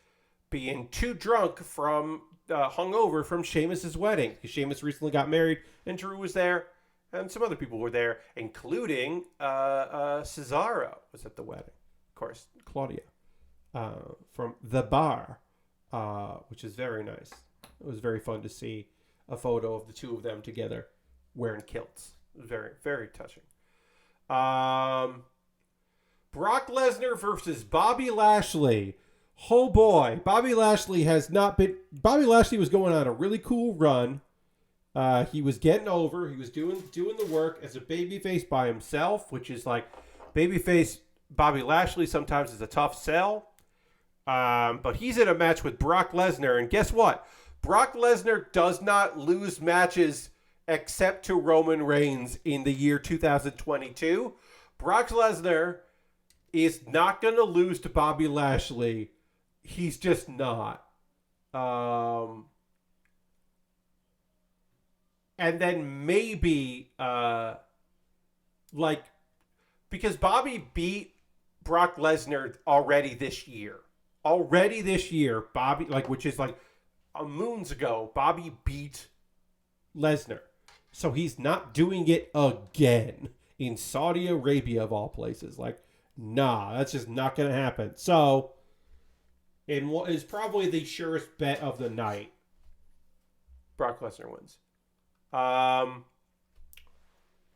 S1: being too drunk from hungover from Sheamus's wedding. Because Sheamus recently got married, and Drew was there, and some other people were there, including Cesaro was at the wedding. Of course, Claudia from the Baer, which is very nice. It was very fun to see a photo of the two of them together wearing kilts. It was very, very touching. Brock Lesnar versus Bobby Lashley. Oh boy, Bobby Lashley has not been... Bobby Lashley was going on a really cool run. He was getting over. He was doing the work as a babyface by himself, which is like babyface Bobby Lashley sometimes is a tough sell. But he's in a match with Brock Lesnar, and guess what? Brock Lesnar does not lose matches except to Roman Reigns in the year 2022. Brock Lesnar is not going to lose to Bobby Lashley. He's just not. And then maybe, because Bobby beat Brock Lesnar already this year. Bobby, which is moons ago, Bobby beat Lesnar. So he's not doing it again in Saudi Arabia, of all places. Nah, that's just not going to happen. So, in what is probably the surest bet of the night, Brock Lesnar wins.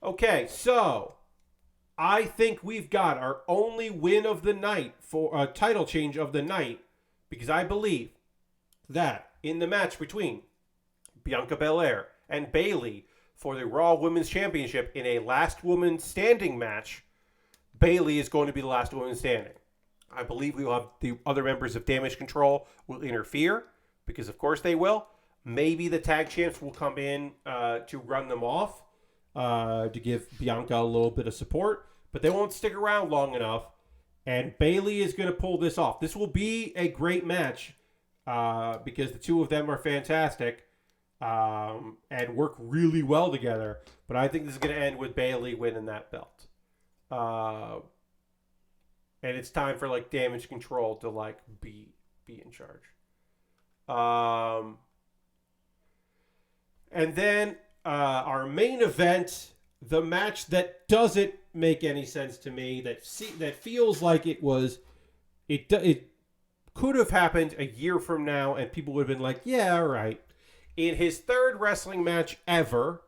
S1: Okay, so I think we've got our only win of the night for a title change of the night, because I believe that in the match between Bianca Belair and Bayley for the Raw Women's Championship in a last woman standing match, Bayley is going to be the last woman standing. I believe we will have the other members of Damage Control will interfere, because of course they will. Maybe the tag champs will come in to run them off, to give Bianca a little bit of support, but they won't stick around long enough. And Bayley is going to pull this off. This will be a great match because the two of them are fantastic and work really well together. But I think this is going to end with Bayley winning that belt. And it's time for Damage Control to be in charge. And then our main event, the match that doesn't make any sense to me, that feels like it could have happened a year from now, and people would have been like, yeah, all right. In his third wrestling match ever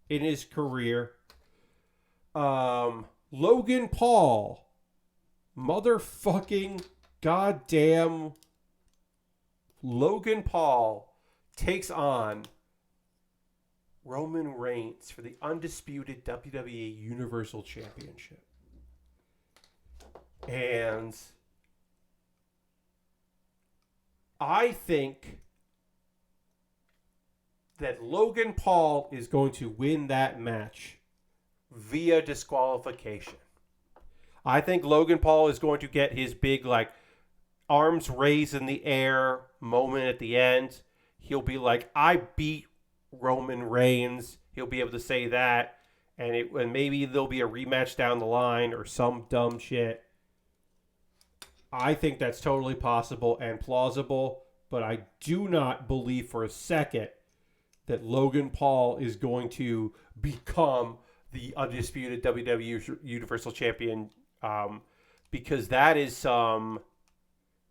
S1: in his career, Logan Paul, motherfucking goddamn Logan Paul, takes on Roman Reigns for the undisputed WWE Universal Championship. And I think that Logan Paul is going to win that match via disqualification. I think Logan Paul is going to get his big, arms raised in the air moment at the end. He'll be like, I beat Roman Reigns. He'll be able to say that. And maybe there'll be a rematch down the line or some dumb shit. I think that's totally possible and plausible. But I do not believe for a second that Logan Paul is going to become the undisputed WWE Universal Champion, because that is some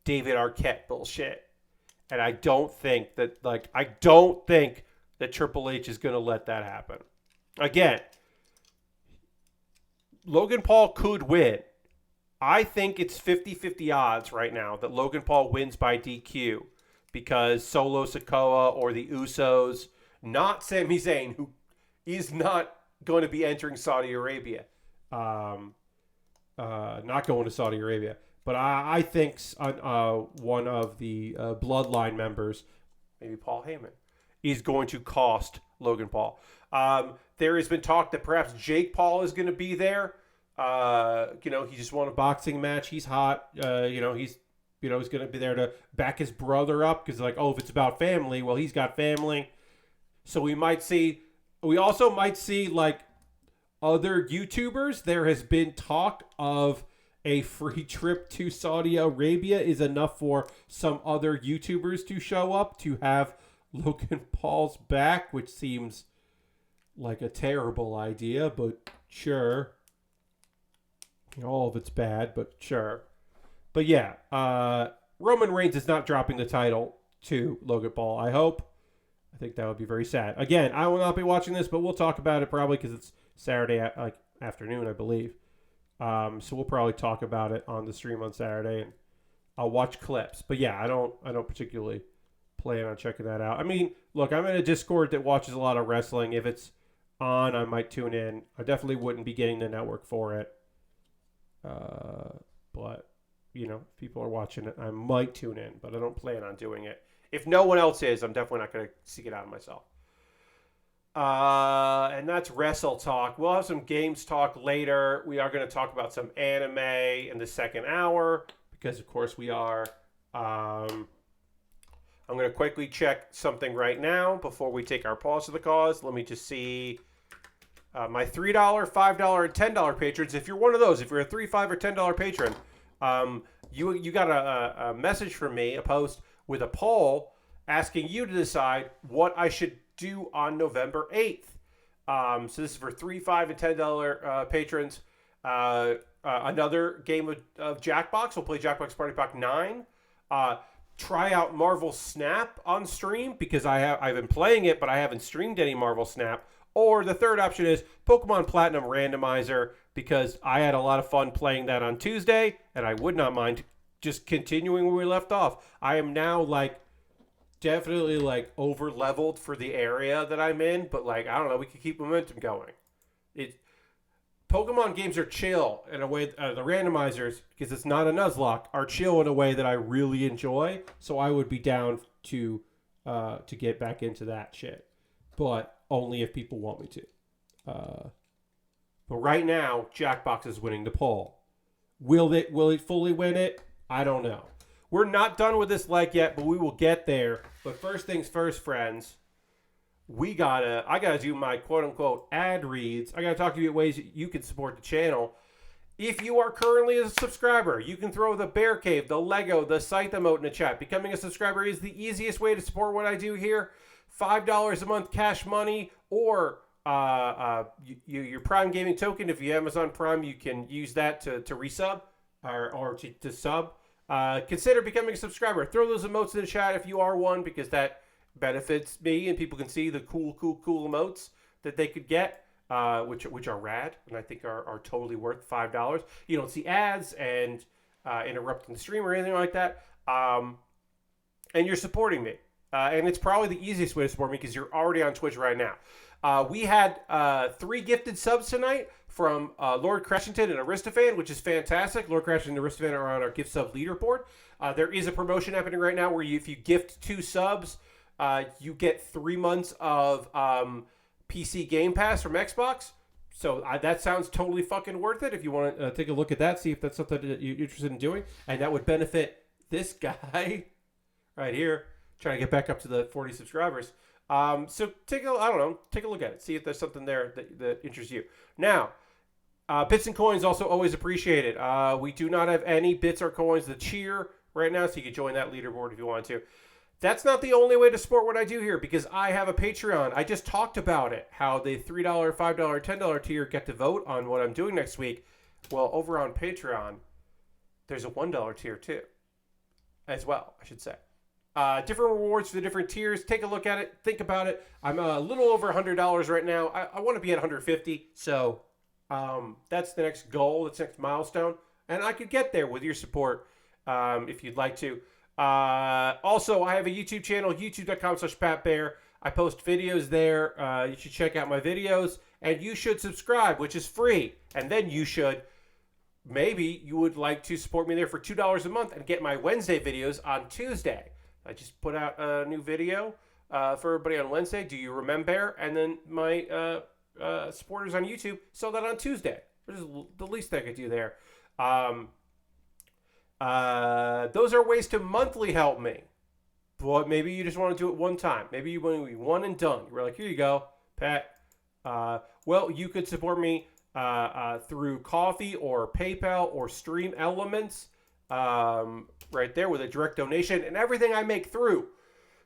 S1: David Arquette bullshit. And I don't think that Triple H is going to let that happen. Again, Logan Paul could win. I think it's 50-50 odds right now that Logan Paul wins by DQ, because Solo Sikoa or the Usos, not Sami Zayn, who is not going to be entering Saudi Arabia. Not going to Saudi Arabia. But I think one of the Bloodline members, maybe Paul Heyman, is going to cost Logan Paul. There has been talk that perhaps Jake Paul is going to be there. He just won a boxing match. He's hot. He's going to be there to back his brother up, because if it's about family, well, he's got family. So we also might see other YouTubers. There has been talk of a free trip to Saudi Arabia is enough for some other YouTubers to show up to have Logan Paul's back, which seems like a terrible idea, but sure. All of it's bad, but sure. But yeah, Roman Reigns is not dropping the title to Logan Paul, I hope. I think that would be very sad. Again, I will not be watching this, but we'll talk about it probably because it's Saturday afternoon, I believe. So we'll probably talk about it on the stream on Saturday, and I'll watch clips. But yeah, I don't particularly plan on checking that out. I mean, look, I'm in a Discord that watches a lot of wrestling. If it's on, I might tune in. I definitely wouldn't be getting the network for it. But you know, if people are watching it, I might tune in, but I don't plan on doing it. If no one else is, I'm definitely not going to seek it out myself. And that's Wrestle Talk. We'll have some games talk later. We are going to talk about some anime in the second hour because, of course, we are. I'm going to quickly check something right now before we take our pause to the cause. Let me just see my $3, $5, and $10 patrons. If you're one of those, if you're a $3, $5, or $10 patron, you got a message from me, a post with a poll asking you to decide what I should do on November 8th. So this is for $3, $5, and $10 patrons. Another game of Jackbox. We'll play Jackbox Party Pack 9. Try out Marvel Snap on stream because I've been playing it, but I haven't streamed any Marvel Snap. Or the third option is Pokemon Platinum Randomizer because I had a lot of fun playing that on Tuesday, and I would not mind just continuing where we left off. I am now definitely over leveled for the area that I'm in, but I don't know, we can keep momentum going. Pokemon games are chill in a way. The randomizers, because it's not a Nuzlocke, are chill in a way that I really enjoy. So I would be down to get back into that shit, but only if people want me to. But right now, Jackbox is winning the poll. Will it fully win it? I don't know. We're not done with this leg yet, but we will get there. But first things first, friends. I gotta do my quote unquote ad reads. I gotta talk to you about ways you can support the channel. If you are currently a subscriber, you can throw the Bear Cave, the Lego, the Scythe emote in the chat. Becoming a subscriber is the easiest way to support what I do here. $5 a month cash money, or your Prime Gaming token. If you have Amazon Prime, you can use that to resub or to sub. Consider becoming a subscriber. Throw those emotes in the chat if you are one, because that benefits me and people can see the cool emotes that they could get, which are rad and I think are totally worth $5. You don't see ads and interrupting the stream or anything like that. And you're supporting me. And it's probably the easiest way to support me because you're already on Twitch right now. We had 3 gifted subs tonight from Lord Crashington and Aristophan, which is fantastic. Lord Crashington and Aristophan are on our gift sub leaderboard. There is a promotion happening right now where if you gift 2 subs, you get 3 months of PC Game Pass from Xbox. So that sounds totally fucking worth it if you want to take a look at that, see if that's something that you're interested in doing. And that would benefit this guy right here, trying to get back up to the 40 subscribers. So take a look at it. See if there's something there that interests you. Now, bits and coins also always appreciated. We do not have any bits or coins to cheer right now, so you can join that leaderboard if you want to. That's not the only way to support what I do here, because I have a Patreon. I just talked about it, how the $3, $5, $10 tier get to vote on what I'm doing next week. Well, over on Patreon, there's a $1 tier too, as well, I should say. Different rewards for the different tiers. Take a look at it. Think about it. I'm a little over $100 right now. I want to be at 150. So that's the next goal. That's the next milestone. And I could get there with your support if you'd like to. Also, I have a YouTube channel, youtube.com/PatBaer. I post videos there. You should check out my videos. And you should subscribe, which is free. And then maybe you would like to support me there for $2 a month and get my Wednesday videos on Tuesday. I just put out a new video for everybody on Wednesday. Do you remember? And then my supporters on YouTube saw that on Tuesday. Which is the least I could do there. Those are ways to monthly help me. But maybe you just want to do it one time. Maybe you want to be one and done. You're like, here you go, Pat. Well, you could support me through Coffee or PayPal or Stream Elements. Right there with a direct donation, and everything I make through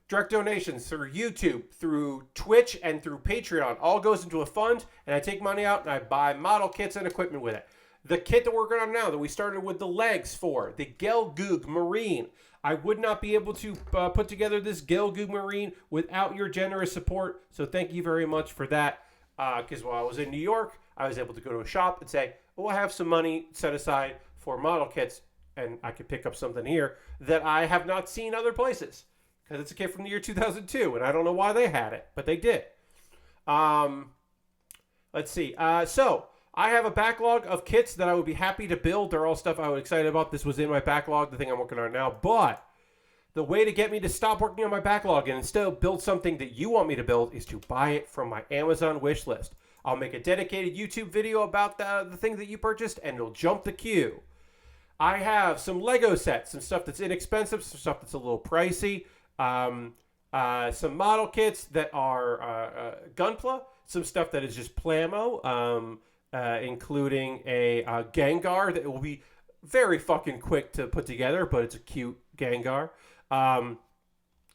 S1: direct donations through YouTube, through Twitch, and through Patreon. All goes into a fund, and I take money out and I buy model kits and equipment with it. The kit that we're working on now, that we started with the legs for, the Gelgoog Marine. I would not be able to put together this Gelgoog Marine without your generous support, so thank you very much for that. Because while I was in New York, I was able to go to a shop and say, oh, I have some money set aside for model kits, and I could pick up something here that I have not seen other places. Because it's a kit from the year 2002, and I don't know why they had it, but they did. Let's see. So, I have a backlog of kits that I would be happy to build. They're all stuff I was excited about. This was in my backlog, the thing I'm working on now. But the way to get me to stop working on my backlog and instead build something that you want me to build is to buy it from my Amazon wish list. I'll make a dedicated YouTube video about the thing that you purchased, and it'll jump the queue. I have some Lego sets, some stuff that's inexpensive, some stuff that's a little pricey, some model kits that are Gunpla, some stuff that is just Plamo, including a Gengar that will be very fucking quick to put together, but it's a cute Gengar. And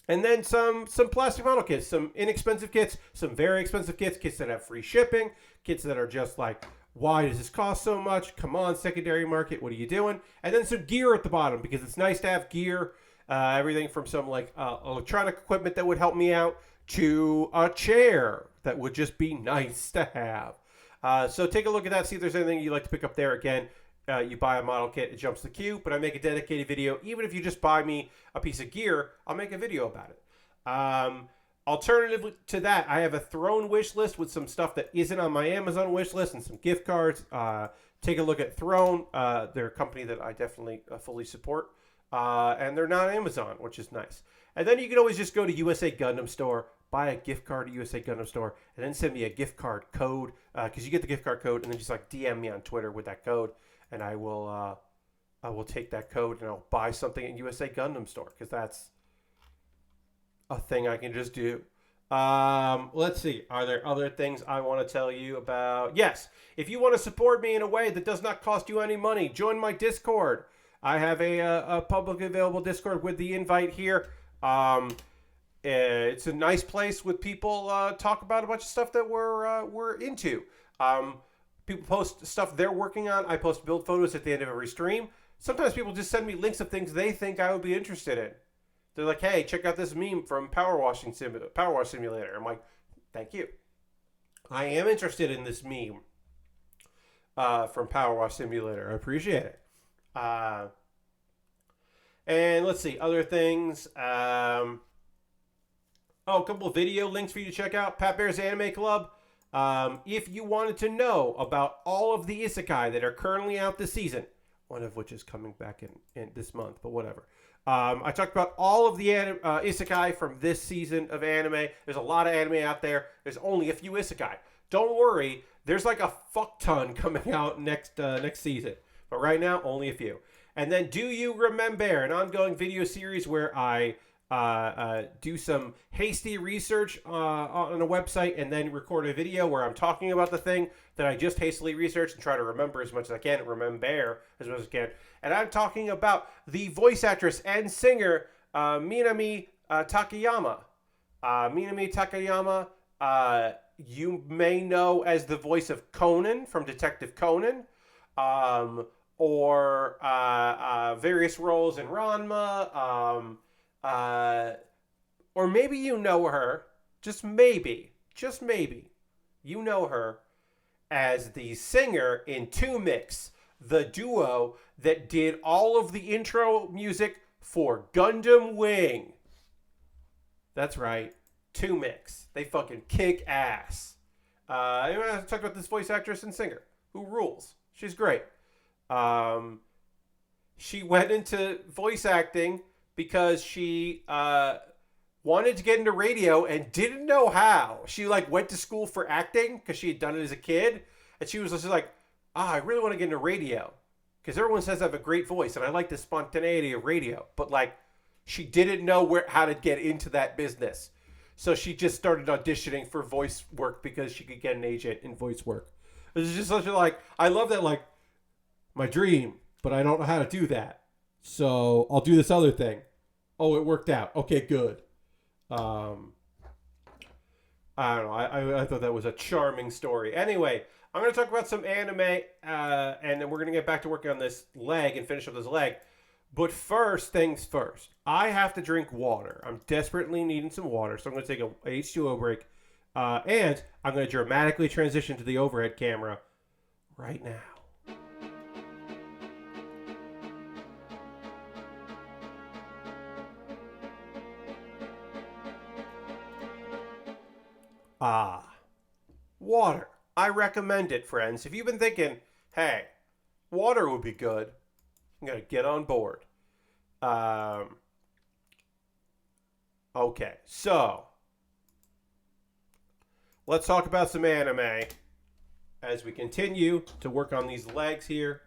S1: then some plastic model kits, some inexpensive kits, some very expensive kits, kits that have free shipping, kits that are just like, why does this cost so much? Come on, secondary market, what are you doing? And then some gear at the bottom, because it's nice to have gear, everything from some like electronic equipment that would help me out to a chair that would just be nice to have. So take a look at that, see if there's anything you'd like to pick up there. Again, you buy a model kit, it jumps the queue, but I make a dedicated video. Even if you just buy me a piece of gear, I'll make a video about it. Alternative to that, I have a Throne wish list with some stuff that isn't on my Amazon wish list and some gift cards. Take a look at Throne. They're a company that I definitely fully support. And they're not Amazon, which is nice. And then you can always just go to USA Gundam Store, buy a gift card at USA Gundam Store, and then send me a gift card code, because you get the gift card code, and then just like DM me on Twitter with that code, and I will take that code and I'll buy something at USA Gundam Store, because that's a thing I can just do. Let's see. Are there other things I want to tell you about? Yes. If you want to support me in a way that does not cost you any money, join my Discord. I have a publicly available Discord with the invite here. It's a nice place with people talk about a bunch of stuff that we're into. People post stuff they're working on. I post build photos at the end of every stream. Sometimes people just send me links of things they think I would be interested in. They're like, hey, check out this meme from Power Wash Simulator. I'm like, thank you. I am interested in this meme from Power Wash Simulator. I appreciate it. And let's see, other things. A couple of video links for you to check out. Pat Baer's Anime Club. If you wanted to know about all of the isekai that are currently out this season, one of which is coming back in this month, but whatever. I talked about all of the isekai from this season of anime. There's a lot of anime out there. There's only a few isekai. Don't worry, there's like a fuck ton coming out next season. But right now, only a few. And then Do You Remembaer, an ongoing video series where I do some hasty research on a website and then record a video where I'm talking about the thing that I just hastily researched and try to remember as much as I can, remember as much as I can. And I'm talking about the voice actress and singer Minami Takayama. Minami Takayama, you may know as the voice of Conan from Detective Conan, or various roles in Ranma, or maybe you know her, just maybe, you know her as the singer in Two Mix, the duo that did all of the intro music for Gundam Wing. That's right, Two Mix. They fucking kick ass. I want to talk about this voice actress and singer who rules. She's great. She went into voice acting because she wanted to get into radio and didn't know how. She like went to school for acting because she had done it as a kid, and she was just like, I really want to get into radio because everyone says I have a great voice and I like the spontaneity of radio, but like she didn't know how to get into that business. So she just started auditioning for voice work because she could get an agent in voice work. It's just such a like, I love that, like, my dream, but I don't know how to do that. So I'll do this other thing. Oh, it worked out. Okay, good. Um, I don't know. I thought that was a charming story. Anyway, I'm going to talk about some anime, and then we're going to get back to working on this leg and finish up this leg. But first things first, I have to drink water. I'm desperately needing some water, so I'm going to take a H2O break, and I'm going to dramatically transition to the overhead camera right now. Ah, water. I recommend it, friends. If you've been thinking, hey, water would be good, I'm going to get on board. Um, okay, so let's talk about some anime as we continue to work on these legs here.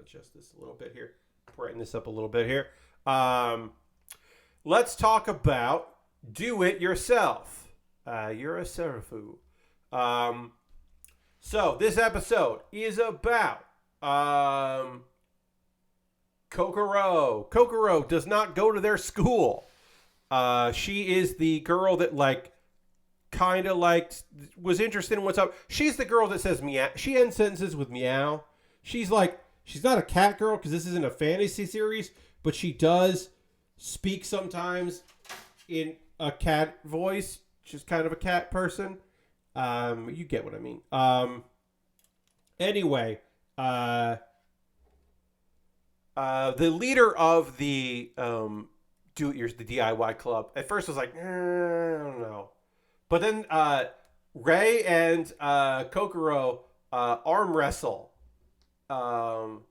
S1: Adjust this a little bit here. Brighten this up a little bit here. Let's talk about Do It Yourself. You're a Serafu. So this episode is about Kokoro. Kokoro does not go to their school. She is the girl that kind of was interested in what's up. She's the girl that says meow. She ends sentences with meow. She's not a cat girl because this isn't a fantasy series, but she does speak sometimes in a cat voice. She's kind of a cat person. You get what I mean. Anyway, the leader of the the DIY club at first was like, I don't know, but then Ray and Kokoro arm wrestle, and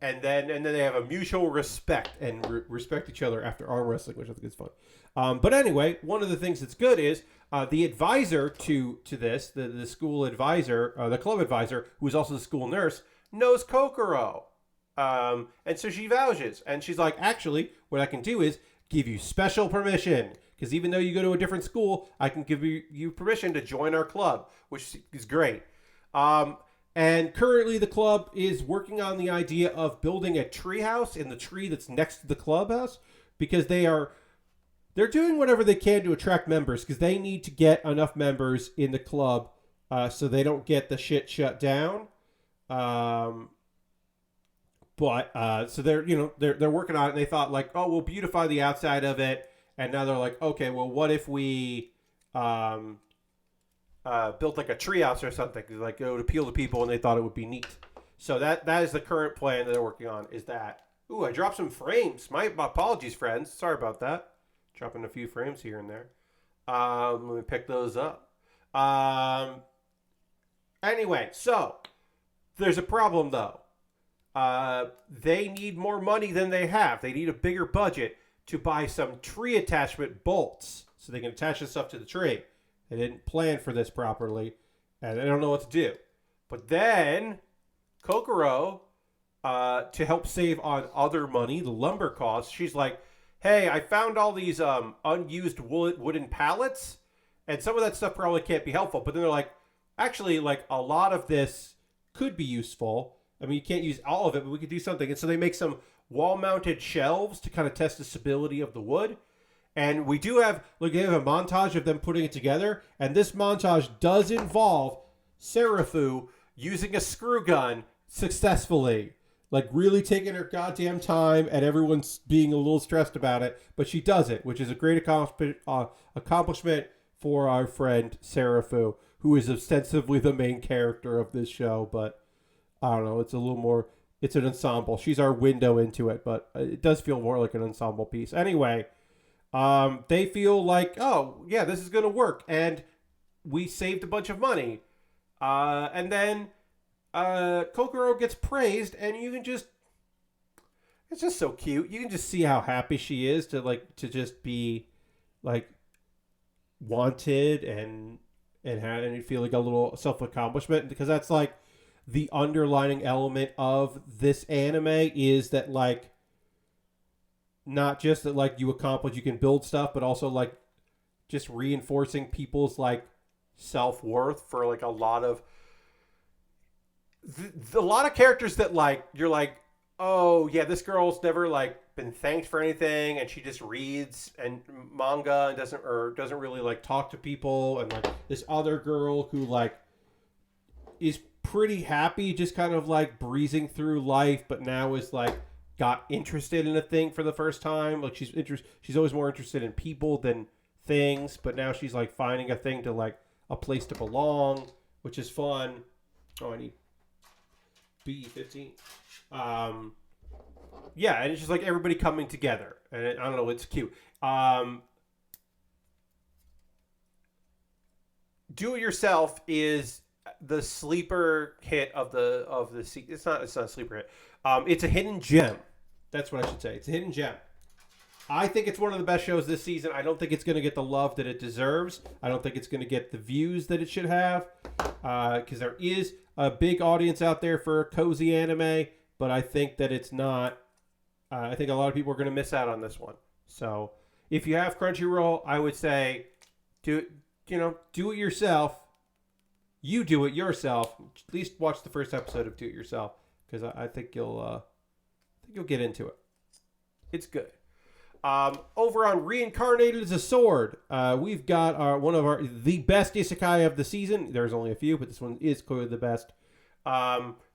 S1: then they have a mutual respect and respect each other after arm wrestling, which I think is fun. But anyway, one of the things that's good is the advisor to this, the school advisor, the club advisor, who is also the school nurse, knows Kokoro. And so she vouches. And she's like, actually, what I can do is give you special permission. Because even though you go to a different school, I can give you permission to join our club, which is great. And currently the club is working on the idea of building a treehouse in the tree that's next to the clubhouse. Because they're doing whatever they can to attract members. Because they need to get enough members in the club so they don't get the shit shut down. So they're working on it, and they thought we'll beautify the outside of it, and now they're like, okay, well, what if we built a treehouse or something, it would appeal to people, and they thought it would be neat. So that is the current plan that they're working on. Is that? Ooh, I dropped some frames. My apologies, friends. Sorry about that. Dropping a few frames here and there. Let me pick those up. Anyway, so there's a problem though. They need more money than they have. They need a bigger budget to buy some tree attachment bolts so they can attach this stuff to the tree. They didn't plan for this properly, and they don't know what to do. But then Kokoro, to help save on other money, the lumber costs, she's like, hey, I found all these unused wooden pallets, and some of that stuff probably can't be helpful. But then they're like, actually, a lot of this could be useful. I mean, you can't use all of it, but we could do something. And so they make some wall-mounted shelves to kind of test the stability of the wood. And we do have, a montage of them putting it together. And this montage does involve Serafu using a screw gun successfully. Really taking her goddamn time, and everyone's being a little stressed about it. But she does it, which is a great accomplishment for our friend Serafu, who is ostensibly the main character of this show. But I don't know, it's a little more, it's an ensemble. She's our window into it, but it does feel more like an ensemble piece. Anyway, they feel like, oh, yeah, this is going to work. And we saved a bunch of money. And then Kokoro gets praised, and you can just, it's just so cute. You can just see how happy she is to just be wanted and feel like a little self-accomplishment, because that's the underlining element of this anime is that not just that you accomplish, you can build stuff, but also just reinforcing people's self-worth for a lot of characters that you're oh yeah, this girl's never like been thanked for anything, and she just reads and manga and doesn't really like talk to people, and like this other girl who like is pretty happy, just kind of like breezing through life, but now is like got interested in a thing for the first time. Like she's always more interested in people than things, but now she's like finding a thing to like a place to belong, which is fun. Oh, I need B15. Um, yeah, and it's just like everybody coming together, and I don't know, it's cute. Do it yourself is the sleeper hit of the season. It's not a sleeper hit. It's a hidden gem. That's what I should say. It's a hidden gem. I think it's one of the best shows this season. I don't think it's going to get the love that it deserves. I don't think it's going to get the views that it should have, because there is a big audience out there for cozy anime, but I think that it's not. I think a lot of people are going to miss out on this one. So if you have Crunchyroll, I would say do it yourself. You do it yourself. At least watch the first episode of Do It Yourself, because I think you'll get into it. It's good. Over on Reincarnated as a Sword, we've got the best isekai of the season. There's only a few, but this one is clearly the best.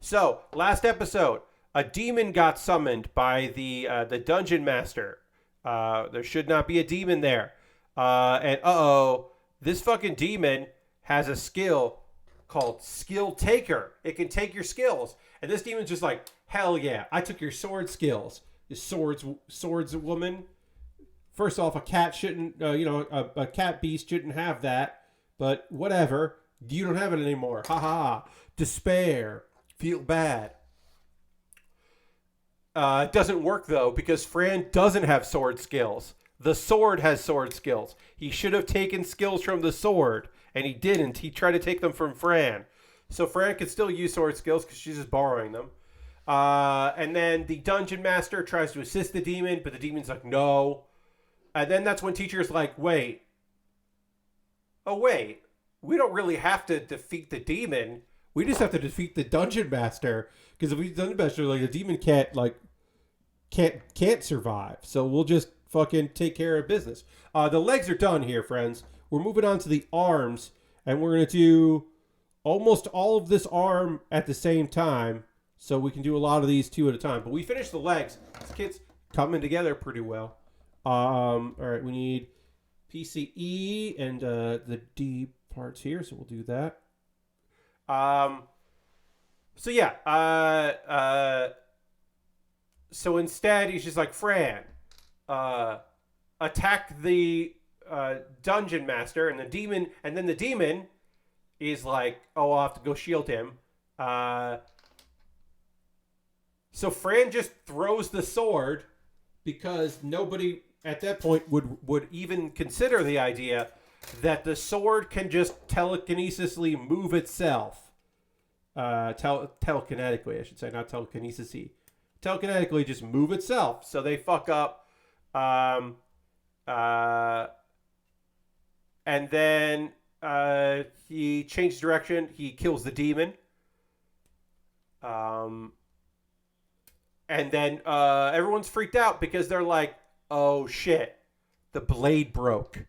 S1: So last episode, a demon got summoned by the dungeon master. There should not be a demon there, and this fucking demon has a skill called Skill Taker. It can take your skills, and this demon's just like, hell yeah, I took your sword skills. This swords woman. First off, a cat shouldn't, a cat beast shouldn't have that. But whatever, you don't have it anymore. Ha ha. Despair. Feel bad. It doesn't work though, because Fran doesn't have sword skills. The sword has sword skills. He should have taken skills from the sword, and he didn't. He tried to take them from Fran. So Fran can still use sword skills because she's just borrowing them. And then the dungeon master tries to assist the demon, but the demon's like, no. And then that's when teacher's like, wait, we don't really have to defeat the demon. We just have to defeat the dungeon master. Because if we dungeon master, like, the demon can't survive. So we'll just fucking take care of business. The legs are done here, friends. We're moving on to the arms, and we're going to do almost all of this arm at the same time, so we can do a lot of these two at a time. But we finished the legs. This kid's coming together pretty well. All right, we need PCE and the D parts here, so we'll do that. So yeah, so instead he's just like, Fran, attack the dungeon master, and then the demon is like, oh, I'll have to go shield him. So Fran just throws the sword, because nobody at that point would even consider the idea that the sword can just telekinesisly move itself. Telekinetically, I should say, not telekinesis-y. Telekinetically just move itself. So they fuck up. And then he changes direction. He kills the demon. And then everyone's freaked out because they're like, oh shit, the blade broke.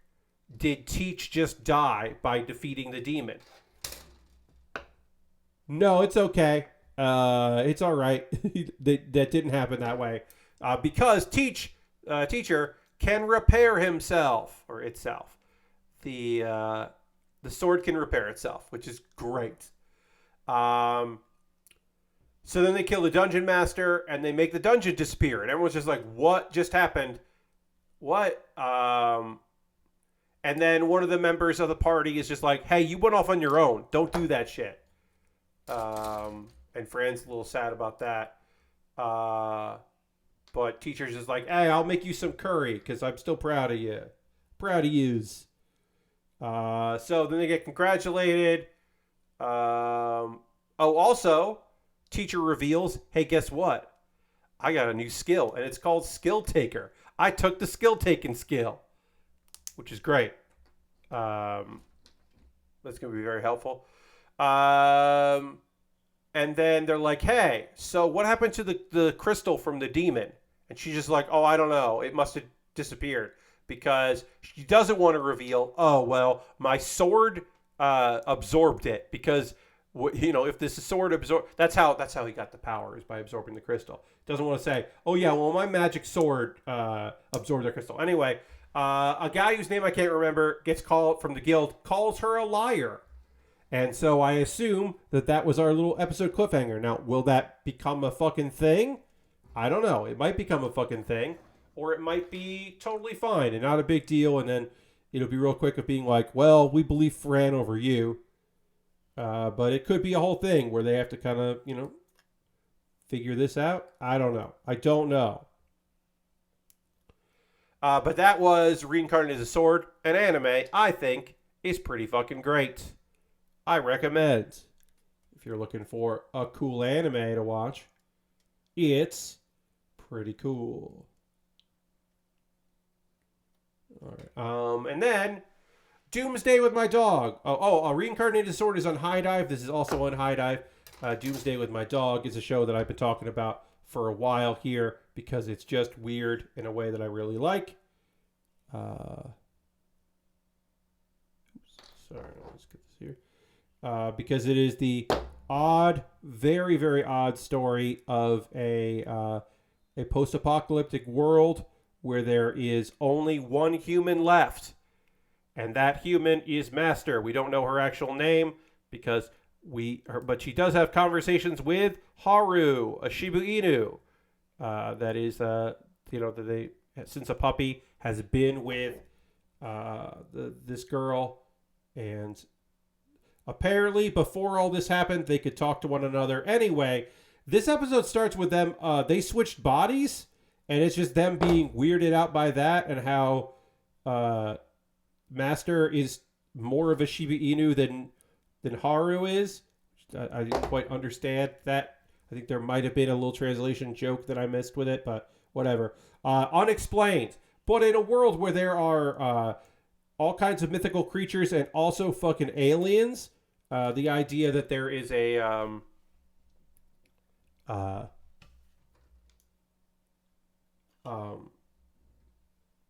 S1: Did Teach just die by defeating the demon? No, it's okay. It's all right. that didn't happen that way. Because Teacher can repair himself, or itself. The sword can repair itself, which is great. So then they kill the dungeon master, and they make the dungeon disappear. And everyone's just like, what just happened? What? And then one of the members of the party is just like, hey, you went off on your own. Don't do that shit. And Fran's a little sad about that. But Teacher's just like, hey, I'll make you some curry because I'm still proud of you. Proud of yous. So then they get congratulated. Also, Teacher reveals, hey, guess what? I got a new skill, and it's called Skill Taker. I took the skill taking skill, which is great. That's going to be very helpful. And then they're like, hey, so what happened to the crystal from the demon? And she's just like, oh, I don't know. It must have disappeared because she doesn't want to reveal, oh, well, my sword absorbed it because, if this sword absorbed, that's how he got the power is by absorbing the crystal. Doesn't want to say, oh, yeah, well, my magic sword absorbed the crystal. Anyway, a guy whose name I can't remember gets called from the guild, calls her a liar. And so I assume that was our little episode cliffhanger. Now, will that become a fucking thing? I don't know. It might become a fucking thing, or it might be totally fine and not a big deal. And then it'll be real quick of being like, well, we believe Fran over you. But it could be a whole thing where they have to kind of, figure this out. I don't know. I don't know. But that was Reincarnated as a Sword, an anime I think is pretty fucking great. I recommend, if you're looking for a cool anime to watch, it's pretty cool. All right. And then Doomsday with My Dog. Reincarnated Sword is on High Dive. This is also on High Dive. Doomsday with My Dog is a show that I've been talking about for a while here because it's just weird in a way that I really like. Sorry, let's get this here. Because it is the odd, very, very odd story of a post-apocalyptic world where there is only one human left. And that human is Master. We don't know her actual name because but she does have conversations with Haru, a Shiba Inu. That is, that they, since a puppy, has been with this girl. And apparently, before all this happened, they could talk to one another. Anyway, this episode starts with them. They switched bodies, and it's just them being weirded out by that and how Master is more of a Shiba Inu than Haru is. I didn't quite understand that. I think there might have been a little translation joke that I missed with it, but whatever. Unexplained. But in a world where there are all kinds of mythical creatures and also fucking aliens, the idea that there is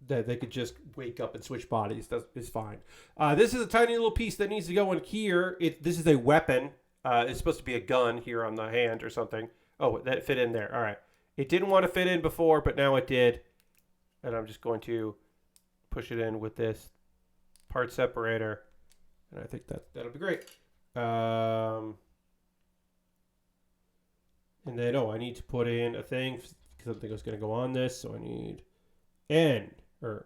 S1: that they could just wake up and switch bodies is fine. This is a tiny little piece that needs to go in here. This is a weapon. It's supposed to be a gun here on the hand or something. Oh, that fit in there. All right. It didn't want to fit in before, but now it did. And I'm just going to push it in with this part separator. And I think that'll be great. And then, I need to put in a thing because something was going to go on this. So I need N. So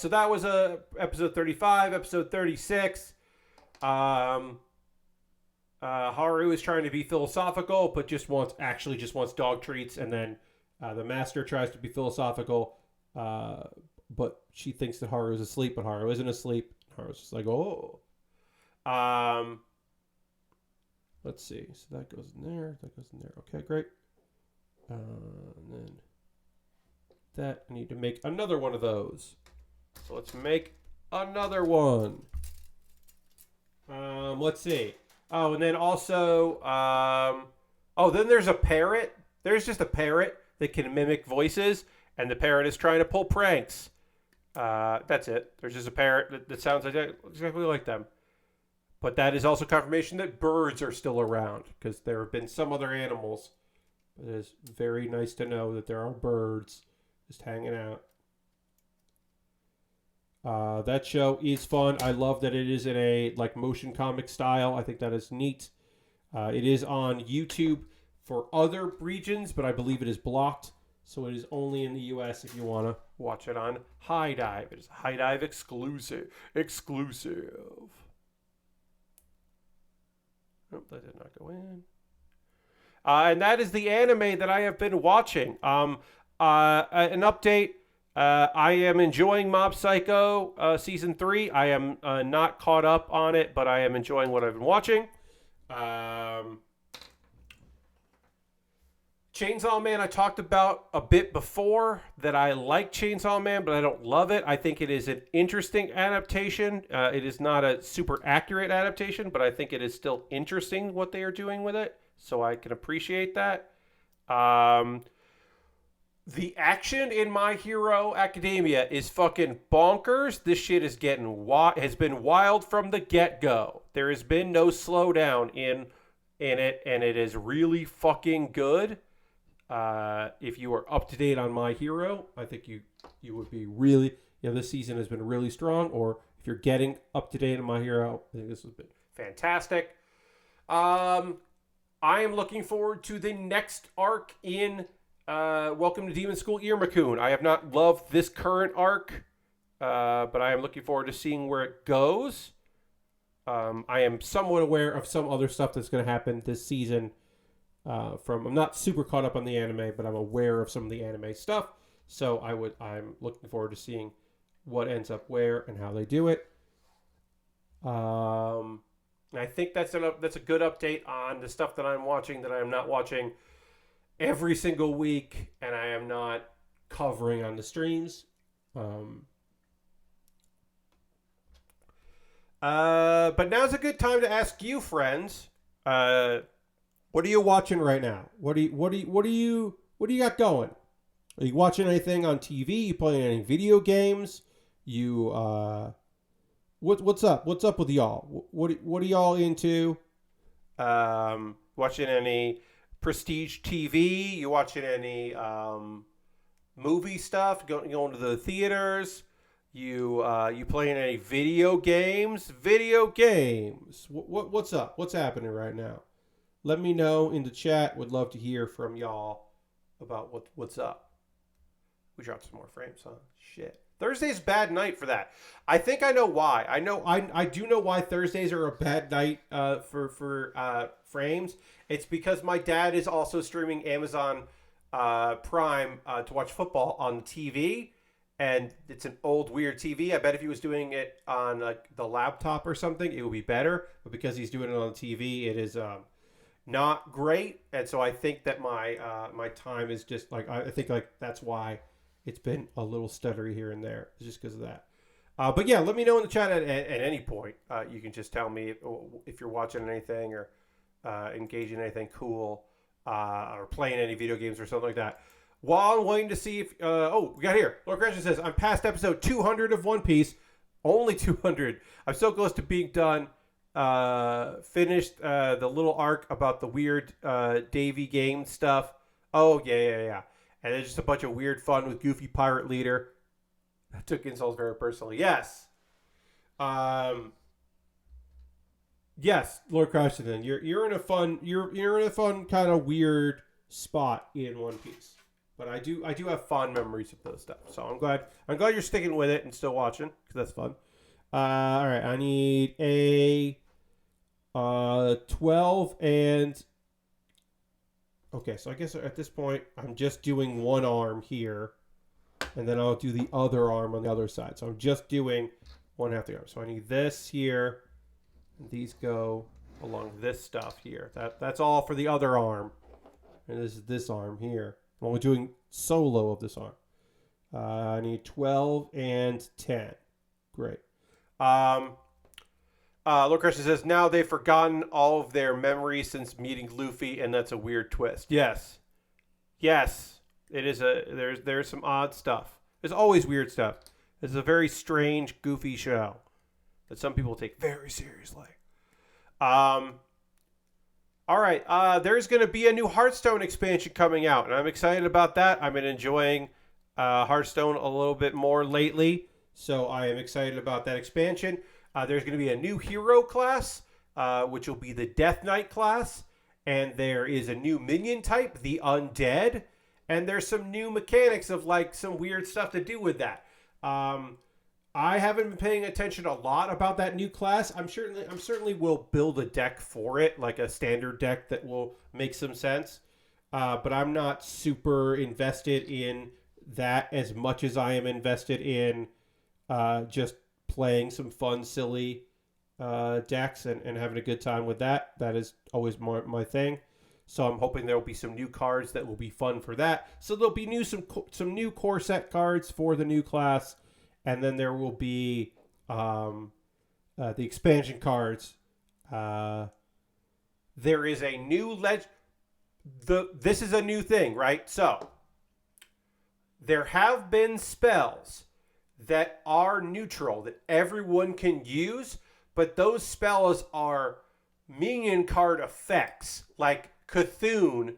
S1: that was episode 35. Episode 36. Haru is trying to be philosophical, but just wants dog treats. And then the Master tries to be philosophical, but she thinks that Haru is asleep, but Haru isn't asleep. Haru's just like, oh. Let's see. So that goes in there. That goes in there. Okay, great. And then that I need to make another one of those. So let's make another one. Let's see. Oh, and then also, then there's a parrot. There's just a parrot that can mimic voices, and the parrot is trying to pull pranks. That's it. There's just a parrot that sounds exactly like them. But that is also confirmation that birds are still around, because there have been some other animals. It is very nice to know that there are birds just hanging out. That show is fun. I love that it is in a motion comic style. I think that is neat. It is on YouTube for other regions, but I believe it is blocked. So it is only in the US if you want to watch it on High Dive. It is a High Dive exclusive. Oh, that did not go in. And that is the anime that I have been watching. An update. I am enjoying Mob Psycho Season 3. I am not caught up on it, but I am enjoying what I've been watching. Chainsaw Man, I talked about a bit before that I like Chainsaw Man, but I don't love it. I think it is an interesting adaptation. It is not a super accurate adaptation, but I think it is still interesting what they are doing with it. So I can appreciate that. Um, the action in My Hero Academia is fucking bonkers. This shit is has been wild from the get go. There has been no slowdown in it, and it is really fucking good. If you are up to date on My Hero, I think you would be really, this season has been really strong. Or if you're getting up to date on My Hero, I think this has been fantastic. I am looking forward to the next arc in Welcome to Demon School Irmakun. I have not loved this current arc, but I am looking forward to seeing where it goes. I am somewhat aware of some other stuff that's going to happen this season. I'm not super caught up on the anime, but I'm aware of some of the anime stuff. So I'm looking forward to seeing what ends up where and how they do it. I think that's a good update on the stuff that I'm watching that I am not watching every single week, and I am not covering on the streams. But now's a good time to ask you, friends. What are you watching right now? What do you got going? Are you watching anything on TV? You playing any video games? What's up? What's up with y'all? What are y'all into? Watching any prestige TV? You watching any movie stuff? Going to the theaters? You playing any video games? Video games. What's up? What's happening right now? Let me know in the chat. Would love to hear from y'all about what's up. We dropped some more frames, huh? Shit. Thursday's a bad night for that. I think I know why. I do know why Thursdays are a bad night for frames. It's because my dad is also streaming Amazon Prime to watch football on TV, and it's an old weird TV. I bet if he was doing it on like the laptop or something, it would be better. But because he's doing it on TV, it is not great. And so I think that my time is just like I think like that's why it's been a little stuttery here and there. It's just because of that. But yeah, let me know in the chat at any point. You can just tell me if you're watching anything or engaging in anything cool or playing any video games or something like that. While I'm waiting to see if... we got here. Lord Christian says, I'm past episode 200 of One Piece. Only 200. I'm so close to being done. Finished the little arc about the weird Davy game stuff. Oh, yeah. And there's just a bunch of weird fun with Goofy Pirate Leader. I took insults very personally. Yes. Yes, Lord Christian, you're in a fun kind of weird spot in One Piece. But I do have fond memories of those stuff. So I'm glad you're sticking with it and still watching because that's fun. All right, I need a 12 and okay, so I guess at this point I'm just doing one arm here, and then I'll do the other arm on the other side. So I'm just doing one half the arm. So I need this here, and these go along this stuff here. That's all for the other arm, and this is this arm here. I'm only doing solo of this arm. I need 12 and 10. Great. Lord Christian says, now they've forgotten all of their memories since meeting Luffy, and that's a weird twist. Yes. It is there's some odd stuff. There's always weird stuff. It's a very strange, goofy show that some people take very seriously. All right, there's going to be a new Hearthstone expansion coming out, and I'm excited about that. I've been enjoying Hearthstone a little bit more lately, so I am excited about that expansion. There's going to be a new hero class, which will be the Death Knight class, and there is a new minion type, the Undead, and there's some new mechanics of like some weird stuff to do with that. I haven't been paying attention a lot about that new class. I'm certainly will build a deck for it, like a standard deck that will make some sense. But I'm not super invested in that as much as I am invested in just playing some fun, silly decks and having a good time with that. That is always my thing. So I'm hoping there will be some new cards that will be fun for that. So there'll be some new core set cards for the new class, and then there will be the expansion cards. There is a new this is a new thing, right? So there have been spells that are neutral that everyone can use, but those spells are minion card effects. Like Cthulhu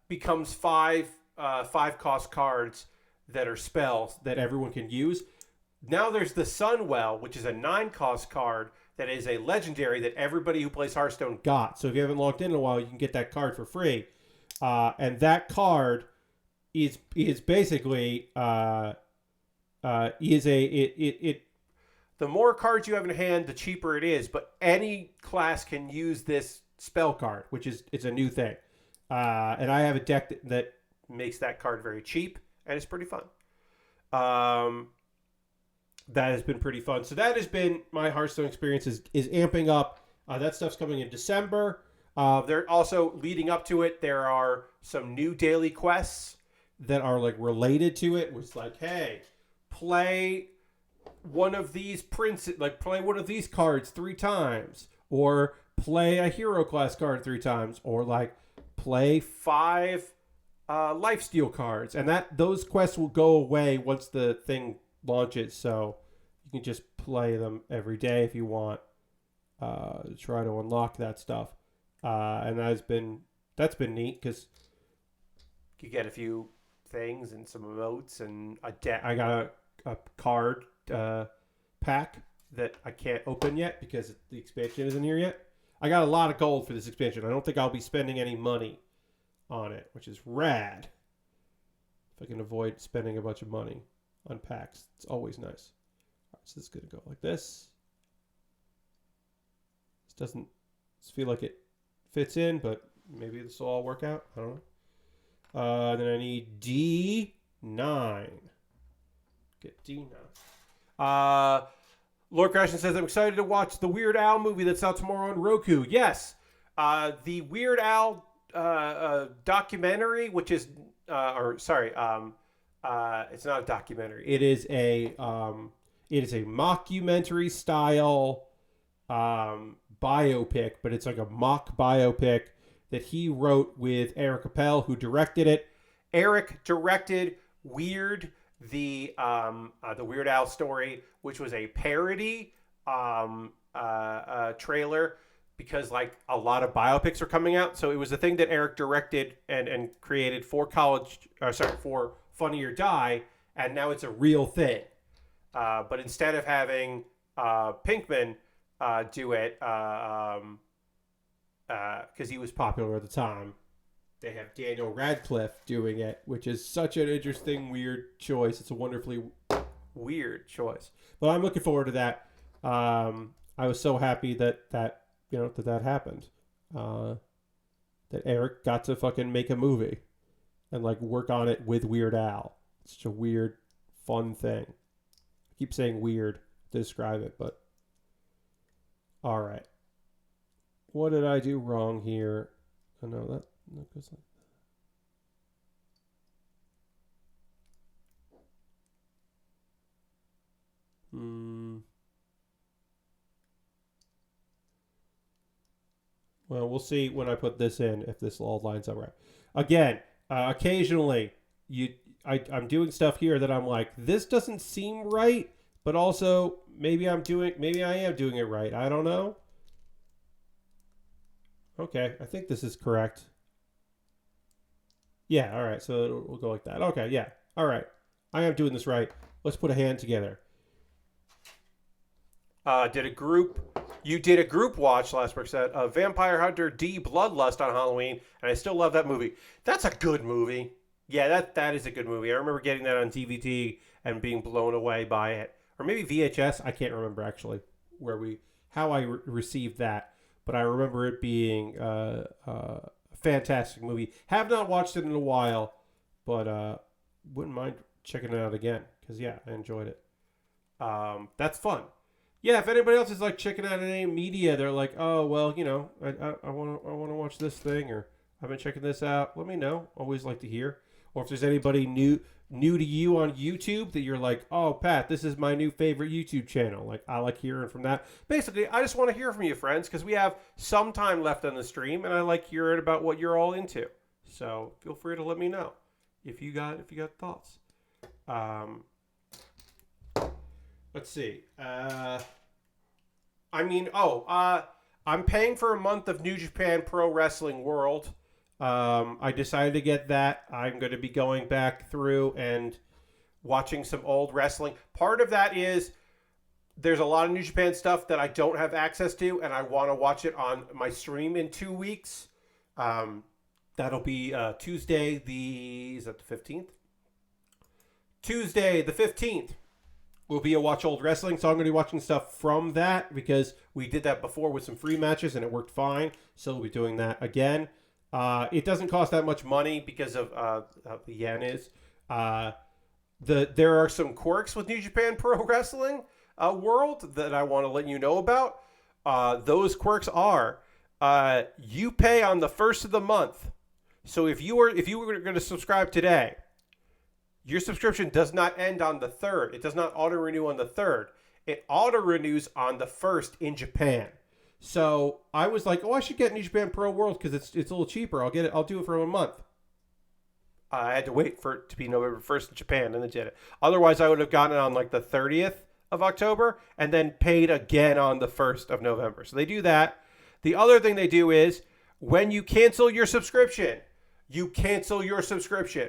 S1: becomes five cost cards that are spells that everyone can use. Now there's the Sunwell, which is a 9 cost card that is a legendary that everybody who plays Hearthstone got. So if you haven't logged in a while, you can get that card for free. And that card is basically the more cards you have in hand, the cheaper it is. But any class can use this spell card, which is it's a new thing. And I have a deck that makes that card very cheap, and it's pretty fun. That has been pretty fun. So that has been my Hearthstone experience is amping up. That stuff's coming in December. They're also leading up to it. There are some new daily quests that are like related to it. It's like, hey, play one of these play one of these cards 3 times, or play a hero class card 3 times, or like play 5 lifesteal cards. And those quests will go away once the thing launches, so you can just play them every day if you want to try to unlock that stuff. And that's been neat because you get a few things and some emotes and a deck. I got a card pack that I can't open yet because the expansion isn't here yet. I got a lot of gold for this expansion. I don't think I'll be spending any money on it, which is rad. If I can avoid spending a bunch of money on packs, it's always nice. All right, so this is going to go like this. This doesn't feel like it fits in, but maybe this will all work out. I don't know. Then I need D9. Get D9. Lord Crashton says, I'm excited to watch the Weird Al movie that's out tomorrow on Roku. Yes. The Weird Al documentary, which is, it's not a documentary. It is a mockumentary style biopic, but it's like a mock biopic that he wrote with Eric Appel, who directed it. Eric directed Weird, the Weird Al story, which was a parody trailer, because like a lot of biopics are coming out. So it was a thing that Eric directed and created for for Funny or Die, and now it's a real thing. But instead of having Pinkman do it, because he was popular at the time, they have Daniel Radcliffe doing it, which is such an interesting, weird choice. It's a wonderfully weird choice. But I'm looking forward to that. I was so happy that happened. That Eric got to fucking make a movie and like work on it with Weird Al. It's such a weird, fun thing. I keep saying weird to describe it, but all right. What did I do wrong here? Oh, no, that goes like that. Well, we'll see when I put this in if this all lines up right. Again, occasionally I'm doing stuff here that I'm like, this doesn't seem right, but also maybe I am doing it right. I don't know. Okay, I think this is correct. Yeah, all right. So we'll go like that. Okay, yeah. All right. I am doing this right. Let's put a hand together. You did a group watch last week set of Vampire Hunter D Bloodlust on Halloween, and I still love that movie. That's a good movie. Yeah, that is a good movie. I remember getting that on DVD and being blown away by it. Or maybe VHS. I can't remember actually how I received that. But I remember it being a fantastic movie. Have not watched it in a while, but wouldn't mind checking it out again. Because, yeah, I enjoyed it. That's fun. Yeah, if anybody else is like checking out any media, they're like, oh well, I want to watch this thing, or I've been checking this out. Let me know. Always like to hear. Or if there's anybody new to you on YouTube that you're like, oh Pat, this is my new favorite YouTube channel. Like I like hearing from that. Basically, I just want to hear from you, friends, because we have some time left on the stream, and I like hearing about what you're all into. So feel free to let me know if you got thoughts. Let's see. I'm paying for a month of New Japan Pro Wrestling World. I decided to get that. I'm going to be going back through and watching some old wrestling. Part of that is there's a lot of New Japan stuff that I don't have access to, and I want to watch it on my stream in 2 weeks. That'll be Tuesday, is that the 15th? Tuesday, the 15th. Will be a Watch Old Wrestling, so I'm going to be watching stuff from that because we did that before with some free matches and it worked fine. So we'll be doing that again. It doesn't cost that much money because of how the yen is. There are some quirks with New Japan Pro Wrestling World that I want to let you know about. Those quirks are you pay on the first of the month. So if you were going to subscribe today, your subscription does not end on the 3rd. It does not auto-renew on the 3rd. It auto-renews on the 1st in Japan. So I was like, I should get New Japan Pro World because it's a little cheaper. I'll do it for a month. I had to wait for it to be November 1st in Japan and then did it. Otherwise, I would have gotten it on like the 30th of October and then paid again on the 1st of November. So they do that. The other thing they do is when you cancel your subscription, you cancel your subscription.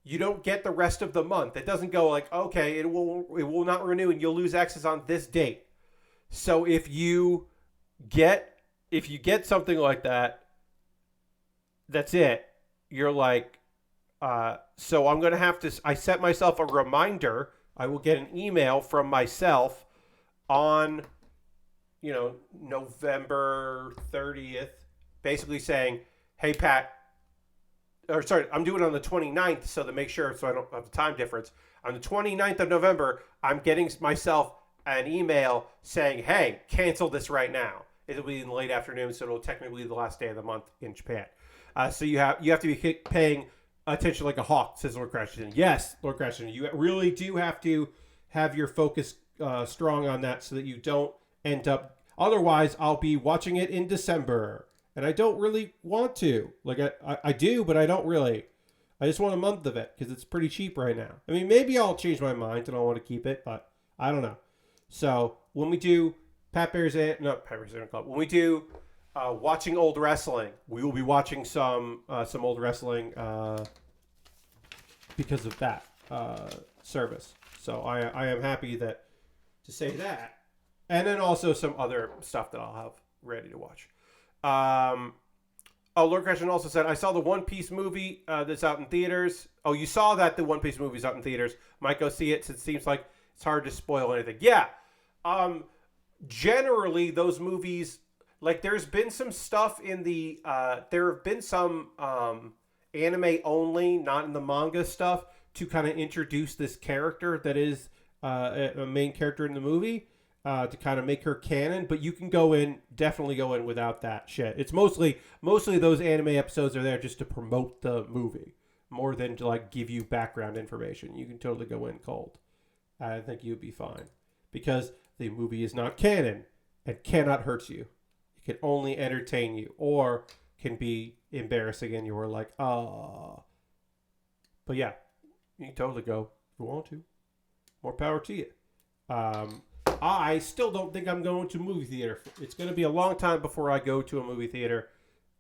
S1: You don't get the rest of the month. It doesn't go like, okay, it will not renew and you'll lose access on this date. So if you get something like that, that's it. You're like, so I'm going to have to, I set myself a reminder. I will get an email from myself on, November 30th, basically saying, hey, Pat, I'm doing it on the 29th, so to make sure, so I don't have the time difference. On the 29th of November, I'm getting myself an email saying, hey, cancel this right now. It'll be in the late afternoon, so it'll technically be the last day of the month in Japan. So you have to be paying attention like a hawk, says Lord Crashington. Yes, Lord Crashington, you really do have to have your focus strong on that so that you don't end up... Otherwise, I'll be watching it in December. And I don't really want to. Like, I do, but I don't really. I just want a month of it because it's pretty cheap right now. I mean, maybe I'll change my mind and I'll want to keep it, but I don't know. So, when we do when we do watching old wrestling, we will be watching some old wrestling because of that service. So, I am happy to say that. And then also some other stuff that I'll have ready to watch. Lord Christian also said, I saw the One Piece movie that's out in theaters. Oh, you saw that the One Piece movie's out in theaters. Might go see it since it seems like it's hard to spoil anything. Yeah. Generally, those movies, like there's been some stuff in the, there have been some anime only, not in the manga stuff, to kind of introduce this character that is a main character in the movie. To kind of make her canon, but you can definitely go in without that shit. It's mostly those anime episodes are there just to promote the movie more than to like give you background information. You can totally go in cold. I think you'd be fine because the movie is not canon and cannot hurt you. It can only entertain you or can be embarrassing and you're like, ah. But yeah, you can totally go if you want to. More power to you. I still don't think I'm going to a movie theater. It's going to be a long time before I go to a movie theater.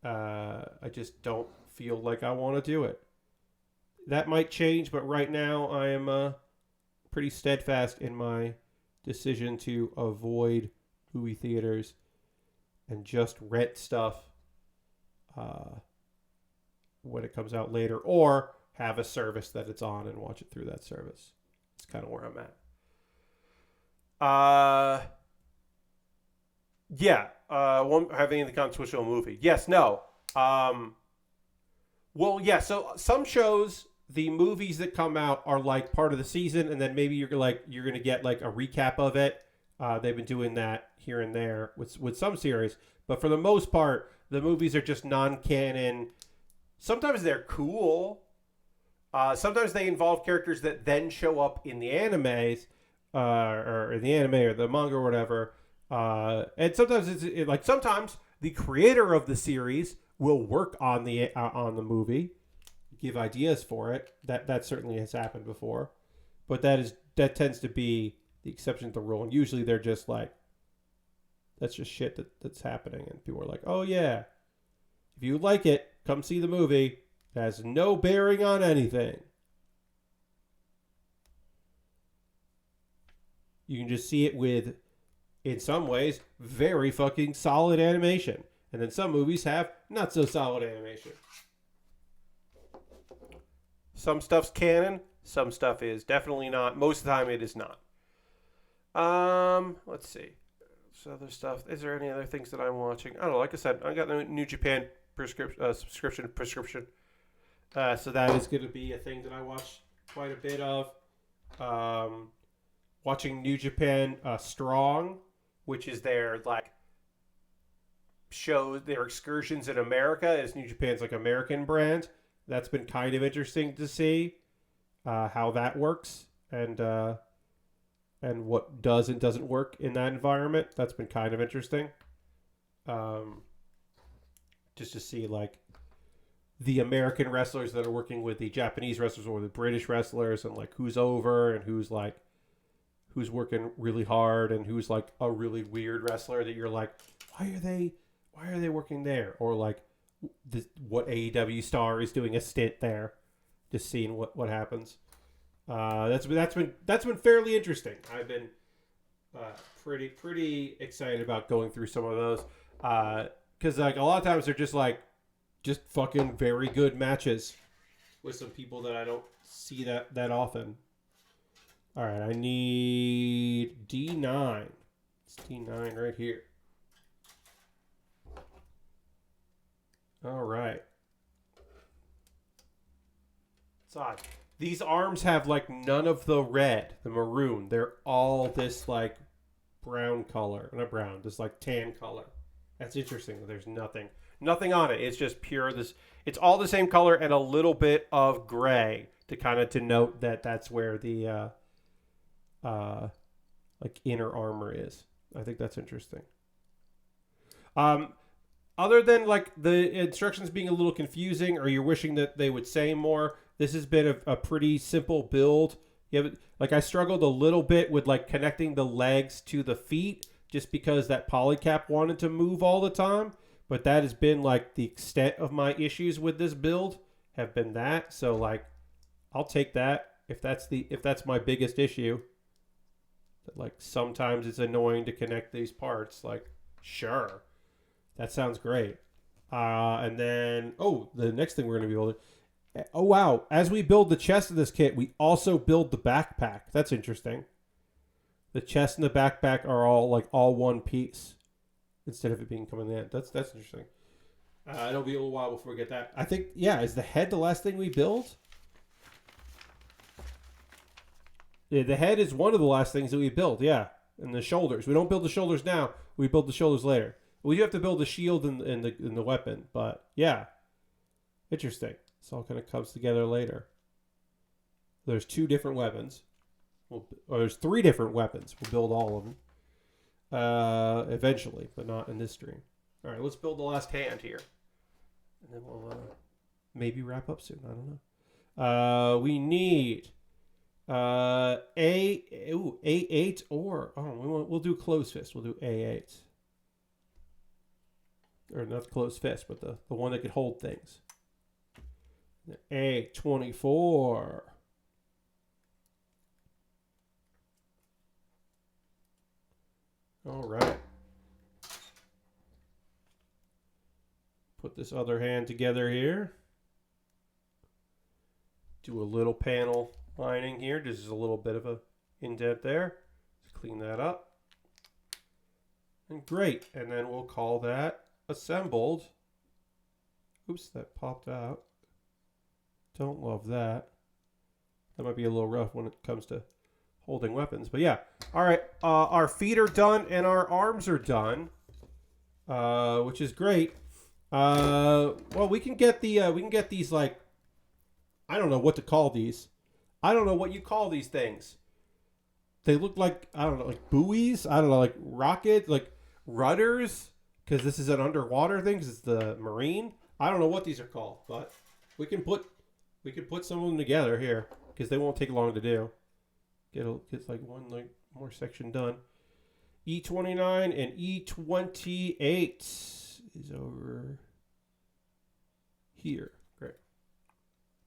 S1: I just don't feel like I want to do it. That might change, but right now I am pretty steadfast in my decision to avoid movie theaters and just rent stuff when it comes out later or have a service that it's on and watch it through that service. It's kind of where I'm at. Won't have any of the comments switch to a movie. Yes, no. Well, yeah, so some shows, the movies that come out are like part of the season, and then maybe you're going to get like a recap of it They've been doing that here and there with some series, but for the most part, the movies are just non-canon. Sometimes they're cool. Sometimes they involve characters that then show up in the animes, or in the anime or the manga or whatever. And sometimes like sometimes the creator of the series will work on the movie, give ideas for it. That certainly has happened before, but that tends to be the exception to the rule. And usually they're just like, that's just shit that's happening, and people are like, oh yeah, if you like it, come see the movie. It has no bearing on anything. You can just see it with, in some ways, very fucking solid animation. And then some movies have not so solid animation. Some stuff's canon, some stuff is definitely not. Most of the time it is not. Let's see. So other stuff. Is there any other things that I'm watching? I don't know. Like I said, I got the New Japan prescription. So that is going to be a thing that I watch quite a bit of. Watching New Japan Strong, which is their like shows, their excursions in America, as New Japan's like American brand. That's been kind of interesting to see how that works and what does and doesn't work in that environment. That's been kind of interesting. Just to see like the American wrestlers that are working with the Japanese wrestlers or the British wrestlers, and like who's over and who's working really hard and who's like a really weird wrestler that you're like, why are they working there? Or like what AEW star is doing a stint there, just seeing what happens. That's been fairly interesting. I've been pretty excited about going through some of those because like a lot of times they're just fucking very good matches with some people that I don't see that often. All right, I need D9. It's D9 right here. All right. It's odd. These arms have like none of the red, the maroon. They're all this like brown color. Not brown, just like tan color. That's interesting. There's nothing on it. It's just pure this. It's all the same color and a little bit of gray to kind of denote that that's where the like inner armor is. I think that's interesting. Other than like the instructions being a little confusing, or you're wishing that they would say more, this has been a pretty simple build. Like I struggled a little bit with like connecting the legs to the feet, just because that polycap wanted to move all the time. But that has been like the extent of my issues with this build have been that. So like, I'll take that if that's my biggest issue. That like sometimes it's annoying to connect these parts. Like, sure. That sounds great. And then, the next thing we're going to be building. Oh, wow. As we build the chest of this kit, we also build the backpack. That's interesting. The chest and the backpack are all one piece instead of it being coming in. That's interesting. It'll be a little while before we get that. I think, is the head the last thing we build? Yeah, the head is one of the last things that we build, yeah. And the shoulders. We don't build the shoulders now. We build the shoulders later. We do have to build the shield and the weapon, but yeah. Interesting. This all kind of comes together later. There's 2 different weapons. There's 3 different weapons. We'll build all of them. Eventually, but not in this stream. All right, let's build the last hand here. And then we'll maybe wrap up soon. I don't know. We need A8 or... we'll do closed fist. We'll do A8. Or not closed fist, but the one that could hold things. A24. All right. Put this other hand together here. Do a little panel lining here. Just a little bit of a indent there. Let's clean that up. And great. And then we'll call that assembled. Oops, that popped out. Don't love that. That might be a little rough when it comes to holding weapons. But yeah, all right. Our feet are done and our arms are done, which is great. Well, we can get these like, I don't know what to call these. I don't know what you call these things. They look like, I don't know, like buoys. I don't know, like rockets, like rudders. Because this is an underwater thing. Because it's the marine. I don't know what these are called, but we can put some of them together here because they won't take long to do. Get like one like more section done. E29 and E28 is over here. Great.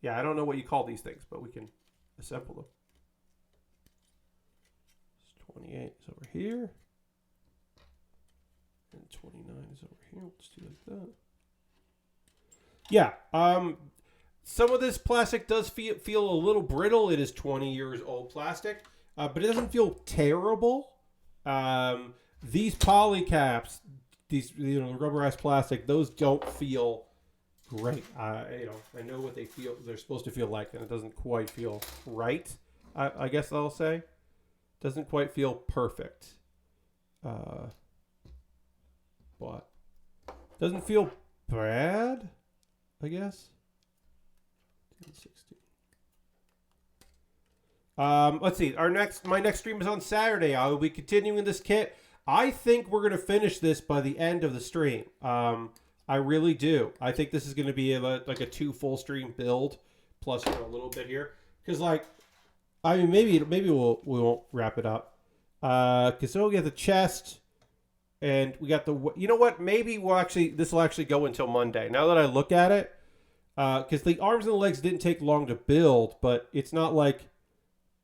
S1: Yeah, I don't know what you call these things, but we can assemble them. 28 is over here. And 29 is over here. Let's do like that. Yeah. Some of this plastic does feel a little brittle. It is 20 years old plastic, but it doesn't feel terrible. These poly caps, these rubberized plastic, those don't feel great. I know what they're supposed to feel like, and it doesn't quite feel right. I guess I'll say, doesn't quite feel perfect. But doesn't feel bad, I guess. 1060. Let's see. My next stream is on Saturday. I will be continuing this kit. I think we're gonna finish this by the end of the stream. I really do. I think this is gonna be like a 2 full stream build plus a little bit here. Because maybe we won't wrap it up. Because we get the chest. And we got you know what? Maybe this will actually go until Monday. Now that I look at it, because the arms and the legs didn't take long to build, but it's not like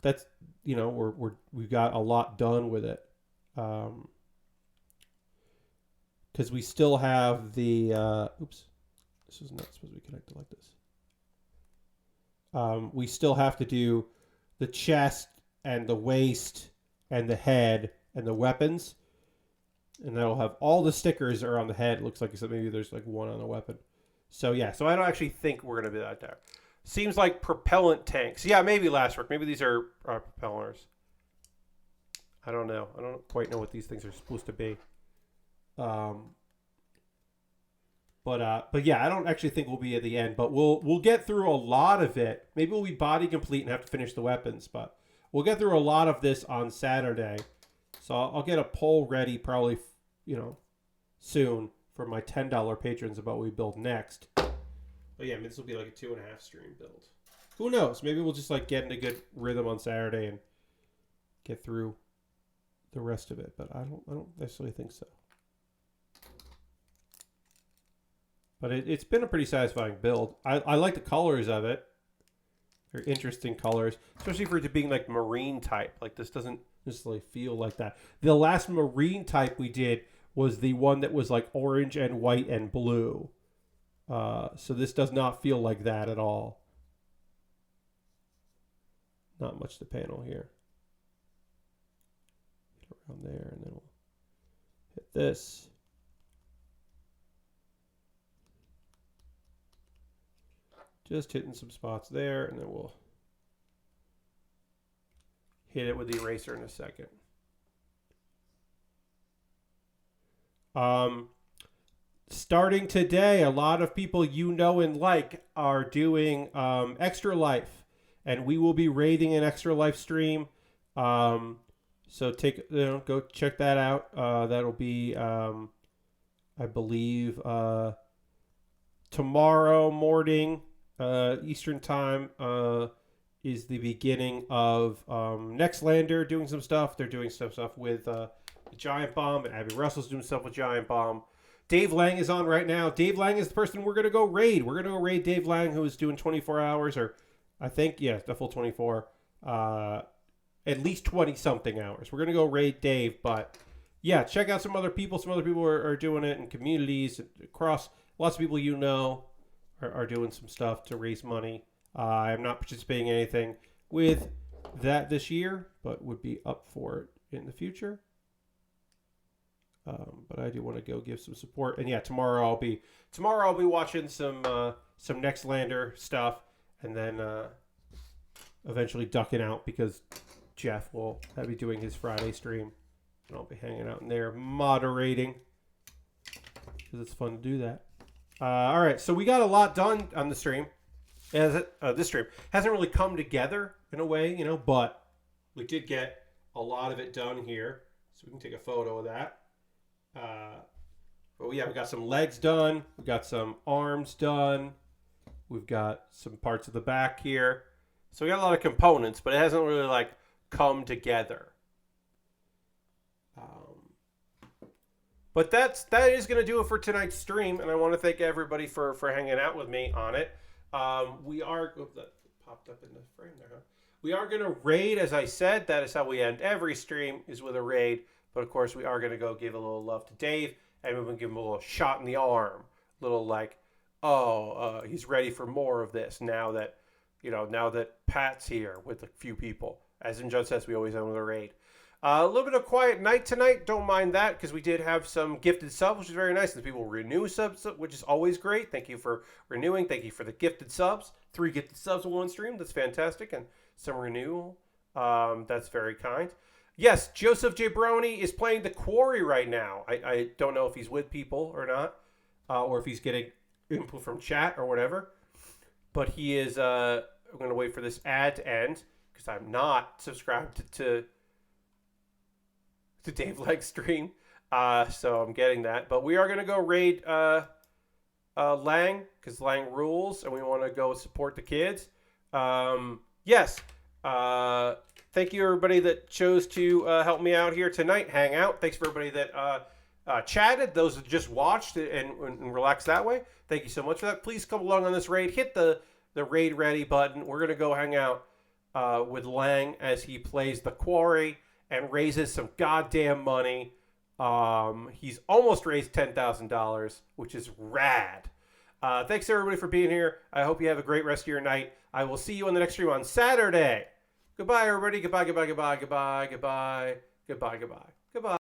S1: that's we've got a lot done with it. Because we still have the oops, this is not supposed to be connected like this. We still have to do the chest and the waist and the head and the weapons. And that'll have all the stickers are on the head. It looks like maybe there's like one on the weapon. So yeah, so I don't actually think we're going to be that there. Seems like propellant tanks. Yeah, maybe Lastwork. Maybe these are propellers. I don't know. I don't quite know what these things are supposed to be. But yeah, I don't actually think we'll be at the end. But we'll get through a lot of it. Maybe we'll be body complete and have to finish the weapons. But we'll get through a lot of this on Saturday. So I'll get a poll ready probably, soon for my $10 patrons about what we build next. But yeah, this will be like a 2.5 stream build. Who knows? Maybe we'll just like get in a good rhythm on Saturday and get through the rest of it. But I don't necessarily think so. But it's been a pretty satisfying build. I like the colors of it. They're interesting colors, especially for it being like marine type. Like this doesn't necessarily feel like that. The last marine type we did was the one that was like orange and white and blue. So this does not feel like that at all. Not much to panel here. Get around there and then we'll hit this. Just hitting some spots there and then we'll hit it with the eraser in a second. Starting today, a lot of people you know and like are doing Extra Life, and we will be raiding an Extra Life stream. So go check that out. That'll be, I believe, tomorrow morning, Eastern time. Is the beginning of Nextlander doing some stuff. They're doing some stuff with Giant Bomb, and Abby Russell's doing stuff with Giant Bomb. Dave Lang is on right now. Dave Lang is the person we're going to go raid. We're going to go raid Dave Lang, who is doing 24 hours, or I think, yeah, the full 24. At least 20-something hours. We're going to go raid Dave, but yeah, check out some other people. Some other people are doing it in communities across. Lots of people are doing some stuff to raise money. I am not participating in anything with that this year, but would be up for it in the future. But I do want to go give some support. And yeah, tomorrow I'll be watching some Nextlander stuff, and then eventually ducking out because Jeff will be doing his Friday stream. And I'll be hanging out in there moderating because it's fun to do that. All right, so we got a lot done on the stream. This stream hasn't really come together in a way, but we did get a lot of it done here. So we can take a photo of that. But yeah, we got some legs done. We got some arms done. We've got some parts of the back here. So we got a lot of components, but it hasn't really come together. But that is going to do it for tonight's stream, and I want to thank everybody for hanging out with me on it. We are that popped up in the frame there, huh? We are going to raid, as I said. That is how we end every stream, is with a raid. But of course, we are going to go give a little love to Dave, and we're going to give him a little shot in the arm, little he's ready for more of this now that Pat's here with a few people. As in John says, we always end with a raid. A little bit of quiet night tonight. Don't mind that, because we did have some gifted subs, which is very nice. And people renew subs, which is always great. Thank you for renewing. Thank you for the gifted subs. 3 gifted subs in one stream. That's fantastic. And some renewal. That's very kind. Yes, Joseph J. Brony is playing The Quarry right now. I don't know if he's with people or not, or if he's getting input from chat or whatever. But he is. I'm going to wait for this ad to end, because I'm not subscribed to Dave Leg's stream. So I'm getting that. But we are going to go raid Lang, because Lang rules, and we want to go support the kids. Yes. Thank you, everybody that chose to help me out here tonight, hang out. Thanks for everybody that chatted, those that just watched and relaxed that way. Thank you so much for that. Please come along on this raid. Hit the raid ready button. We're going to go hang out with Lang as he plays The Quarry and raises some goddamn money. He's almost raised $10,000, which is rad. Thanks, everybody, for being here. I hope you have a great rest of your night. I will see you on the next stream on Saturday. Goodbye, everybody. Goodbye, goodbye, goodbye, goodbye, goodbye, goodbye, goodbye, goodbye.